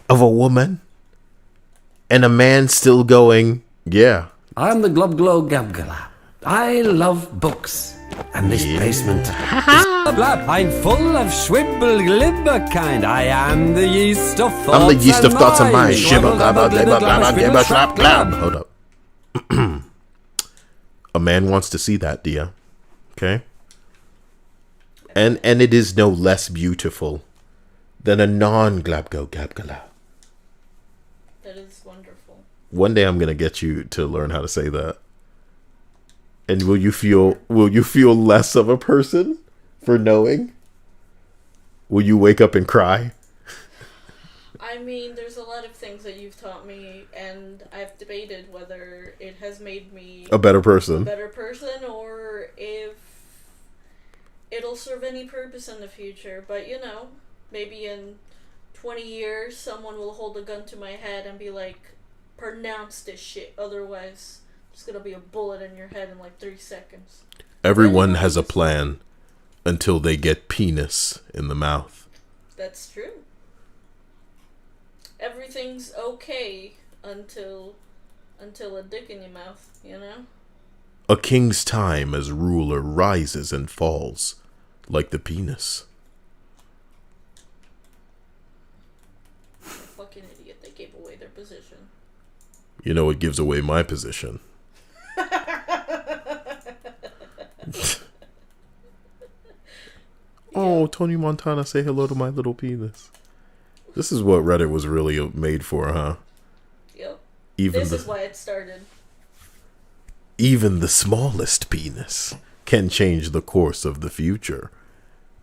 S1: of a woman and a man still going, yeah.
S7: I'm the Globglow Gabgala. I love books. And this basement is I'm full of schwibble glibber kind. I am the yeast of thoughts.
S1: I'm the yeast of thoughts and mind.
S7: Shibble glabber glibber glabber
S1: Gibber
S7: shibble
S1: slap
S7: slap
S1: glab.
S7: glab.
S1: Hold up. A man wants to see that, Dia. Okay? And it is no less beautiful than a non-glabgo gabgala.
S2: That is wonderful.
S1: One day I'm gonna get you to learn how to say that. And will you feel less of a person for knowing? Will you wake up and cry?
S2: I mean, there's a lot of things that you've taught me, and I've debated whether it has made me
S1: A better
S2: a
S1: person.
S2: better person or if it'll serve any purpose in the future. But, you know, maybe in 20 years, someone will hold a gun to my head and be like, pronounce this shit, otherwise it's gonna be a bullet in your head in like 3 seconds.
S1: Everyone has a plan until they get penis in the mouth.
S2: That's true. Everything's okay until a dick in your mouth, you know?
S1: A king's time as ruler rises and falls like the penis.
S2: Fucking idiot, they gave away their position.
S1: You know what gives away my position? Oh, Tony Montana, say hello to my little penis. This is what Reddit was really made for, huh?
S2: Yep.
S1: Even
S2: This
S1: the
S2: is why it started.
S1: even the smallest penis can change the course of the future.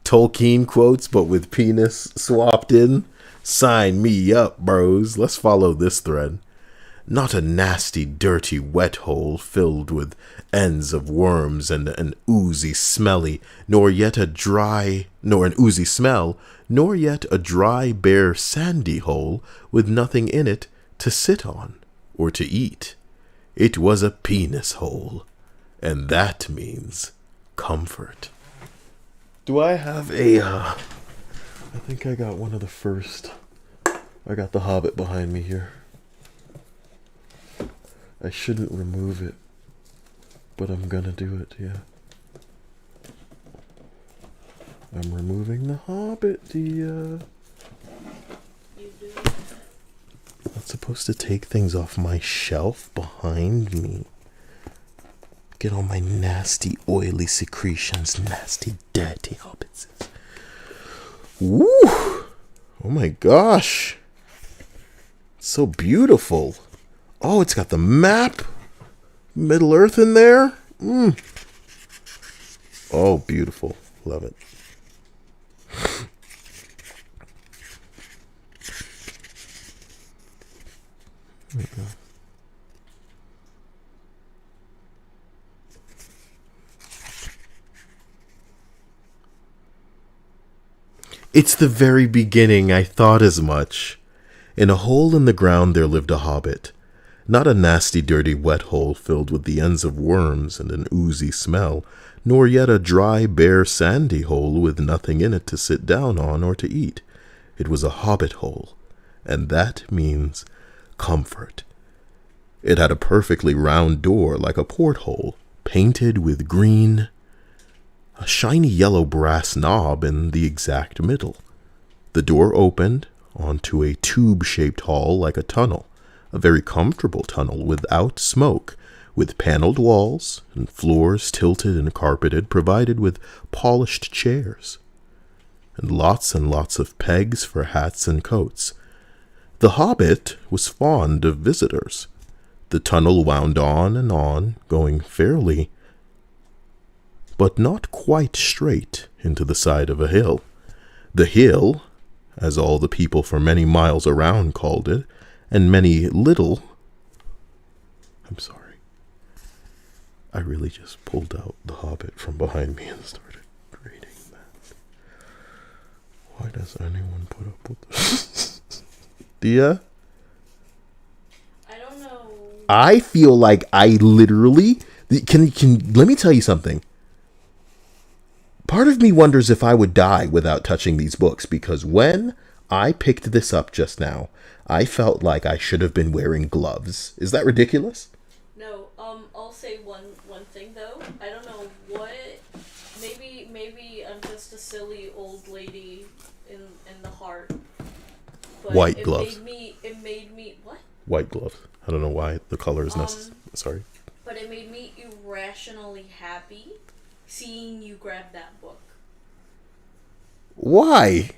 S1: Tolkien quotes, but with penis swapped in. Sign me up, bros. Let's follow this thread. Not a nasty, dirty, wet hole filled with ends of worms and an oozy smelly, nor yet a dry, nor an oozy smell, nor yet a dry, bare, sandy hole with nothing in it to sit on or to eat. It was a penis hole, and that means comfort. Do I have a I think I got one of the first. I got the Hobbit behind me here. I shouldn't remove it, but I'm gonna do it, yeah. I'm removing the Hobbit, Dia. Not supposed to take things off my shelf behind me. Get all my nasty, oily secretions, nasty, dirty hobbits. Woo! Oh my gosh. It's so beautiful. Oh, it's got the map. Middle Earth in there. Oh, beautiful. Love it. There we go. It's the very beginning, I thought as much. In a hole in the ground there lived a hobbit. Not a nasty, dirty, wet hole filled with the ends of worms and an oozy smell, nor yet a dry, bare, sandy hole with nothing in it to sit down on or to eat. It was a hobbit hole, and that means comfort. It had a perfectly round door like a porthole, painted with green, a shiny yellow brass knob in the exact middle. The door opened onto a tube-shaped hall like a tunnel, a very comfortable tunnel without smoke, with paneled walls and floors tilted and carpeted, provided with polished chairs, and lots of pegs for hats and coats. The hobbit was fond of visitors. The tunnel wound on, going fairly, but not quite straight into the side of a hill. The hill, as all the people for many miles around called it, and many little... I'm sorry. I really just pulled out the Hobbit from behind me and started reading that. Why does anyone put up with this? Dia?
S2: I don't know.
S1: I feel like I literally... Can let me tell you something. Part of me wonders if I would die without touching these books, because when I picked this up just now, I felt like I should have been wearing gloves. Is that ridiculous?
S2: No, I'll say one thing though. I don't know what. Maybe I'm just a silly old lady in the heart. But
S1: White gloves.
S2: It made me what?
S1: White gloves. I don't know why the color is necessary. Sorry.
S2: But it made me irrationally happy seeing you grab that book.
S1: Why?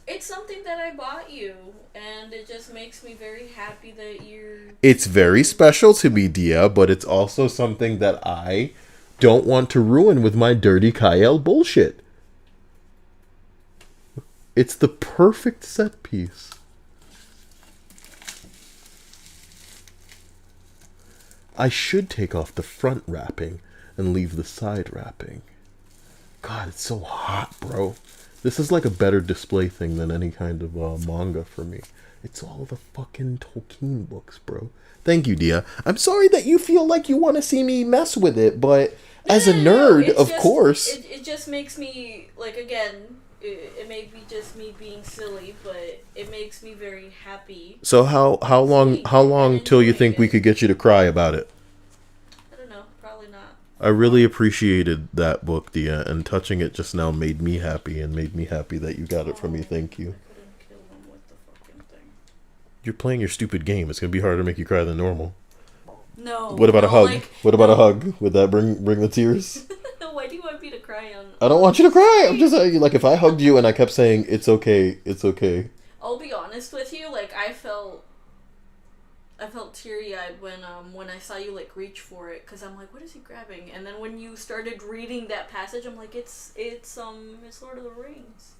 S2: It's something that I bought you, and it just makes me very happy that you're...
S1: It's very special to me, Dia, but it's also something that I don't want to ruin with my dirty Kyle bullshit. It's the perfect set piece. I should take off the front wrapping and leave the side wrapping. God, it's so hot, bro. This is like a better display thing than any kind of manga for me. It's all the fucking Tolkien books, bro. Thank you, Dia. I'm sorry that you feel like you want to see me mess with it, but as a nerd, of course.
S2: It just makes me, like, again, it may be just me being silly, but it makes me very happy.
S1: So how long till you think we could get you to cry about it?
S2: I don't know, probably not.
S1: I really appreciated that book, Dia, and touching it just now made me happy and made me happy that you got it from me. Thank you.
S2: I couldn't kill him with the fucking thing.
S1: You're playing your stupid game. It's gonna be harder to make you cry than normal.
S2: No.
S1: What about a hug?
S2: Like,
S1: What about a hug? Would that bring the tears?
S2: Why do you want me to cry on...
S1: I don't want you to cry. I'm just saying, like, if I hugged you and I kept saying it's okay, it's okay.
S2: I'll be honest with you, like, I felt teary-eyed when I saw you, like, reach for it, because I'm like, what is he grabbing? And then when you started reading that passage, I'm like, it's Lord of the Rings.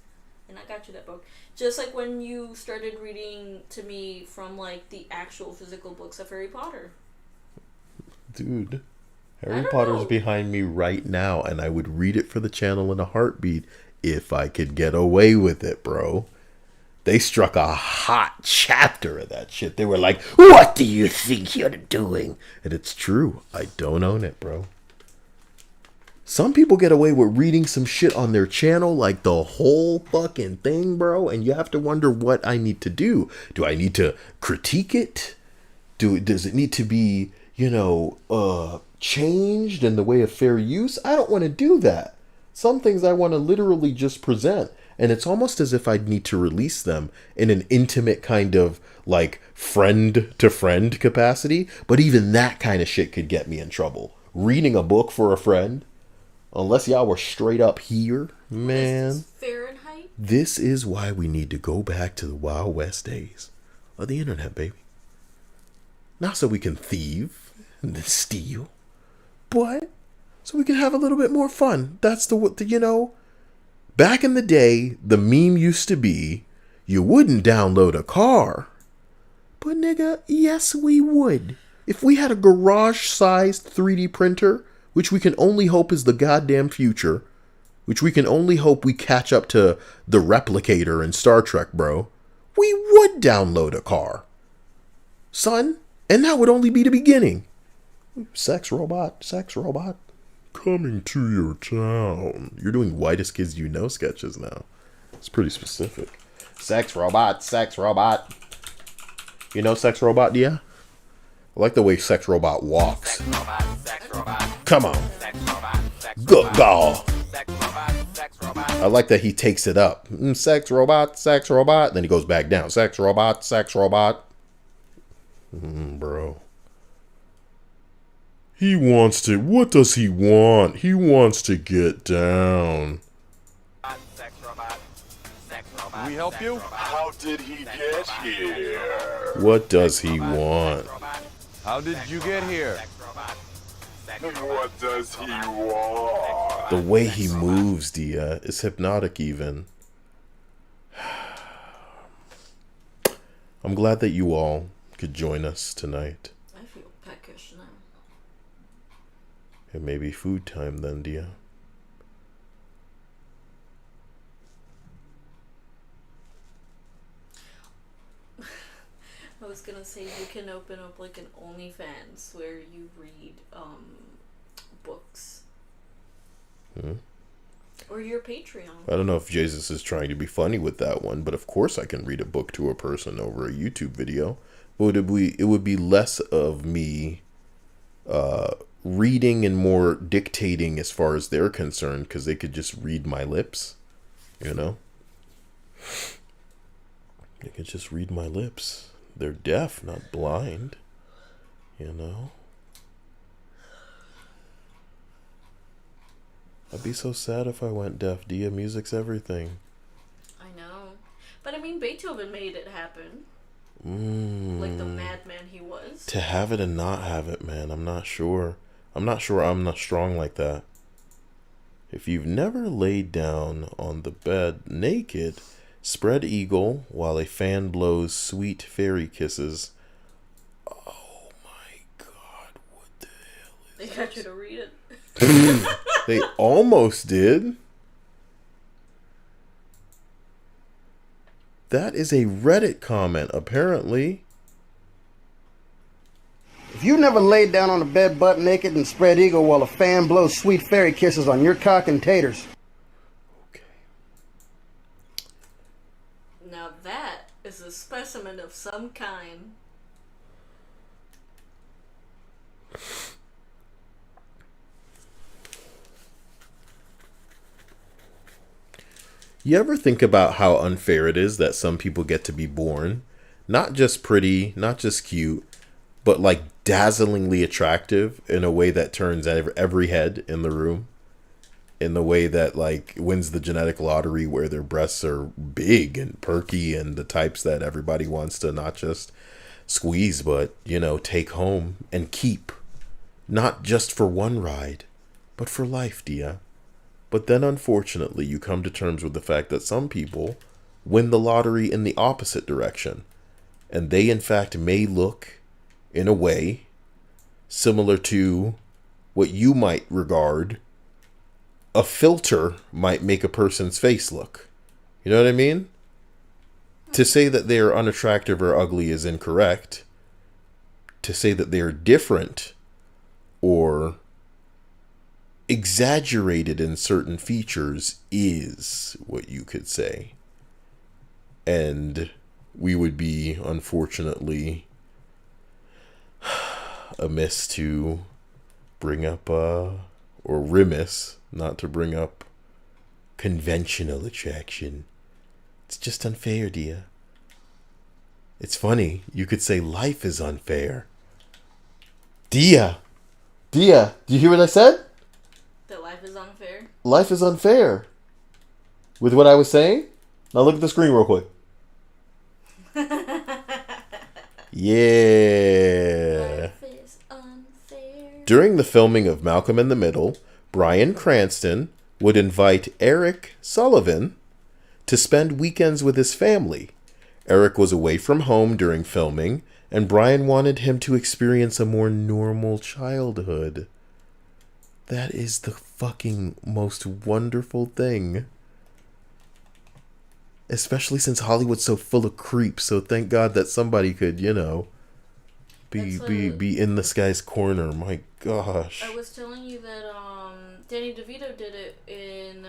S2: And I got you that book. Just like when you started reading to me from, like, the actual physical books of Harry Potter.
S1: Dude, Harry Potter's behind me right now, and I would read it for the channel in a heartbeat if I could get away with it, bro. They struck a hot chapter of that shit. They were like, what do you think you're doing? And it's true. I don't own it, bro. Some people get away with reading some shit on their channel, like the whole fucking thing, bro. And you have to wonder what I need to do. Do I need to critique it? Does it need to be, changed in the way of fair use? I don't want to do that. Some things I want to literally just present. And it's almost as if I'd need to release them in an intimate kind of like friend to friend capacity. But even that kind of shit could get me in trouble. Reading a book for a friend, unless y'all were straight up here, man.
S2: Fahrenheit?
S1: This is why we need to go back to the Wild West days of the internet, baby. Not so we can thieve and steal, but so we can have a little bit more fun. That's back in the day, the meme used to be, you wouldn't download a car. But nigga, yes we would. If we had a garage-sized 3D printer, which we can only hope is the goddamn future, which we can only hope we catch up to the Replicator in Star Trek, bro, we would download a car. Son, and that would only be the beginning. Sex robot, coming to your town. You're doing Whitest Kids You Know sketches now. It's pretty specific. Sex robot. You know Sex Robot, do ya? I like the way Sex Robot walks. Come on. Good God. I like that he takes it up. Sex robot. Then he goes back down. Sex robot. Bro. He wants to. What does he want? He wants to get down.
S6: Can we help you?
S8: How did he get here?
S1: What does he want?
S6: How did you get here?
S8: What does he want?
S1: The way he moves, Dia, is hypnotic even. I'm glad that you all could join us tonight.
S2: I feel peckish now.
S1: It may be food time then, Dia.
S2: I was gonna say you can open up like an OnlyFans where you read books. Or your Patreon.
S1: I don't know if Jesus is trying to be funny with that one, but of course I can read a book to a person over a YouTube video. But it would be less of me reading and more dictating as far as they're concerned, because they could just read my lips, They could just read my lips. They're deaf, not blind, I'd be so sad if I went deaf, Dia. Music's everything.
S2: I know. But I mean, Beethoven made it happen. Like the madman he was.
S1: To have it and not have it, man. I'm not sure I'm not strong like that. If you've never laid down on the bed naked, spread eagle while a fan blows sweet fairy kisses. Oh my God, what the hell is
S2: They got you to read it.
S1: They almost did. That is a Reddit comment, apparently.
S9: If you never laid down on the bed butt naked and spread eagle while a fan blows sweet fairy kisses on your cock and taters.
S1: Okay.
S2: Now that is a specimen of some kind.
S1: You ever think about how unfair it is that some people get to be born not just pretty, not just cute, but like dazzlingly attractive in a way that turns every head in the room, in the way that like wins the genetic lottery, where their breasts are big and perky and the types that everybody wants to not just squeeze, but, take home and keep, not just for one ride, but for life, Dia. But then, unfortunately, you come to terms with the fact that some people win the lottery in the opposite direction. And they, in fact, may look, in a way, similar to what you might regard a filter might make a person's face look. You know what I mean? To say that they are unattractive or ugly is incorrect. To say that they are different or exaggerated in certain features is what you could say. And we would be, unfortunately, amiss to bring up, or remiss not to bring up conventional attraction. It's just unfair, dear. It's funny. You could say life is unfair. Dia, do you hear what I said?
S2: That life is unfair?
S1: Life is unfair. With what I was saying? Now look at the screen real quick. Yeah.
S2: Life is unfair.
S1: During the filming of Malcolm in the Middle, Bryan Cranston would invite Eric Sullivan to spend weekends with his family. Eric was away from home during filming, and Bryan wanted him to experience a more normal childhood. That is the fucking most wonderful thing. Especially since Hollywood's so full of creeps, so thank God that somebody could, you know, be in this guy's corner. My gosh.
S2: I was telling you that Danny DeVito did it in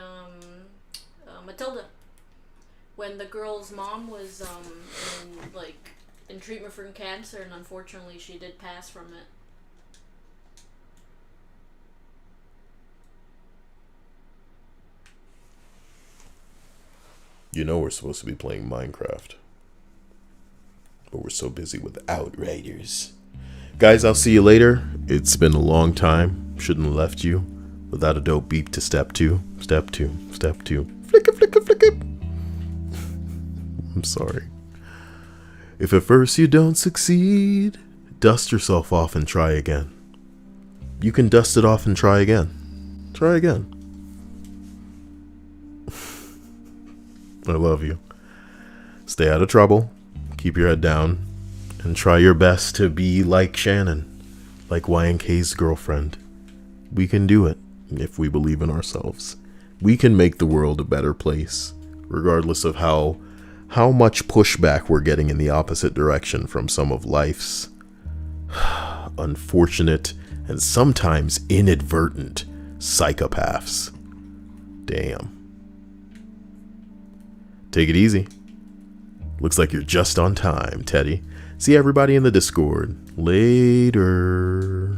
S2: Matilda, when the girl's mom was in treatment for cancer, and unfortunately she did pass from it.
S1: You know we're supposed to be playing Minecraft, but we're so busy with Outriders. Guys, I'll see you later. It's been a long time. Shouldn't have left you without a dope beep to step two. Step two. Step two. Flicka, flicka, flicka. I'm sorry. If at first you don't succeed, dust yourself off and try again. You can dust it off and try again. Try again. I love you. Stay out of trouble. Keep your head down. And try your best to be like Shannon. Like YNK's girlfriend. We can do it if we believe in ourselves. We can make the world a better place. Regardless of how much pushback we're getting in the opposite direction from some of life's unfortunate and sometimes inadvertent psychopaths. Damn. Take it easy. Looks like you're just on time, Teddy. See everybody in the Discord. Later.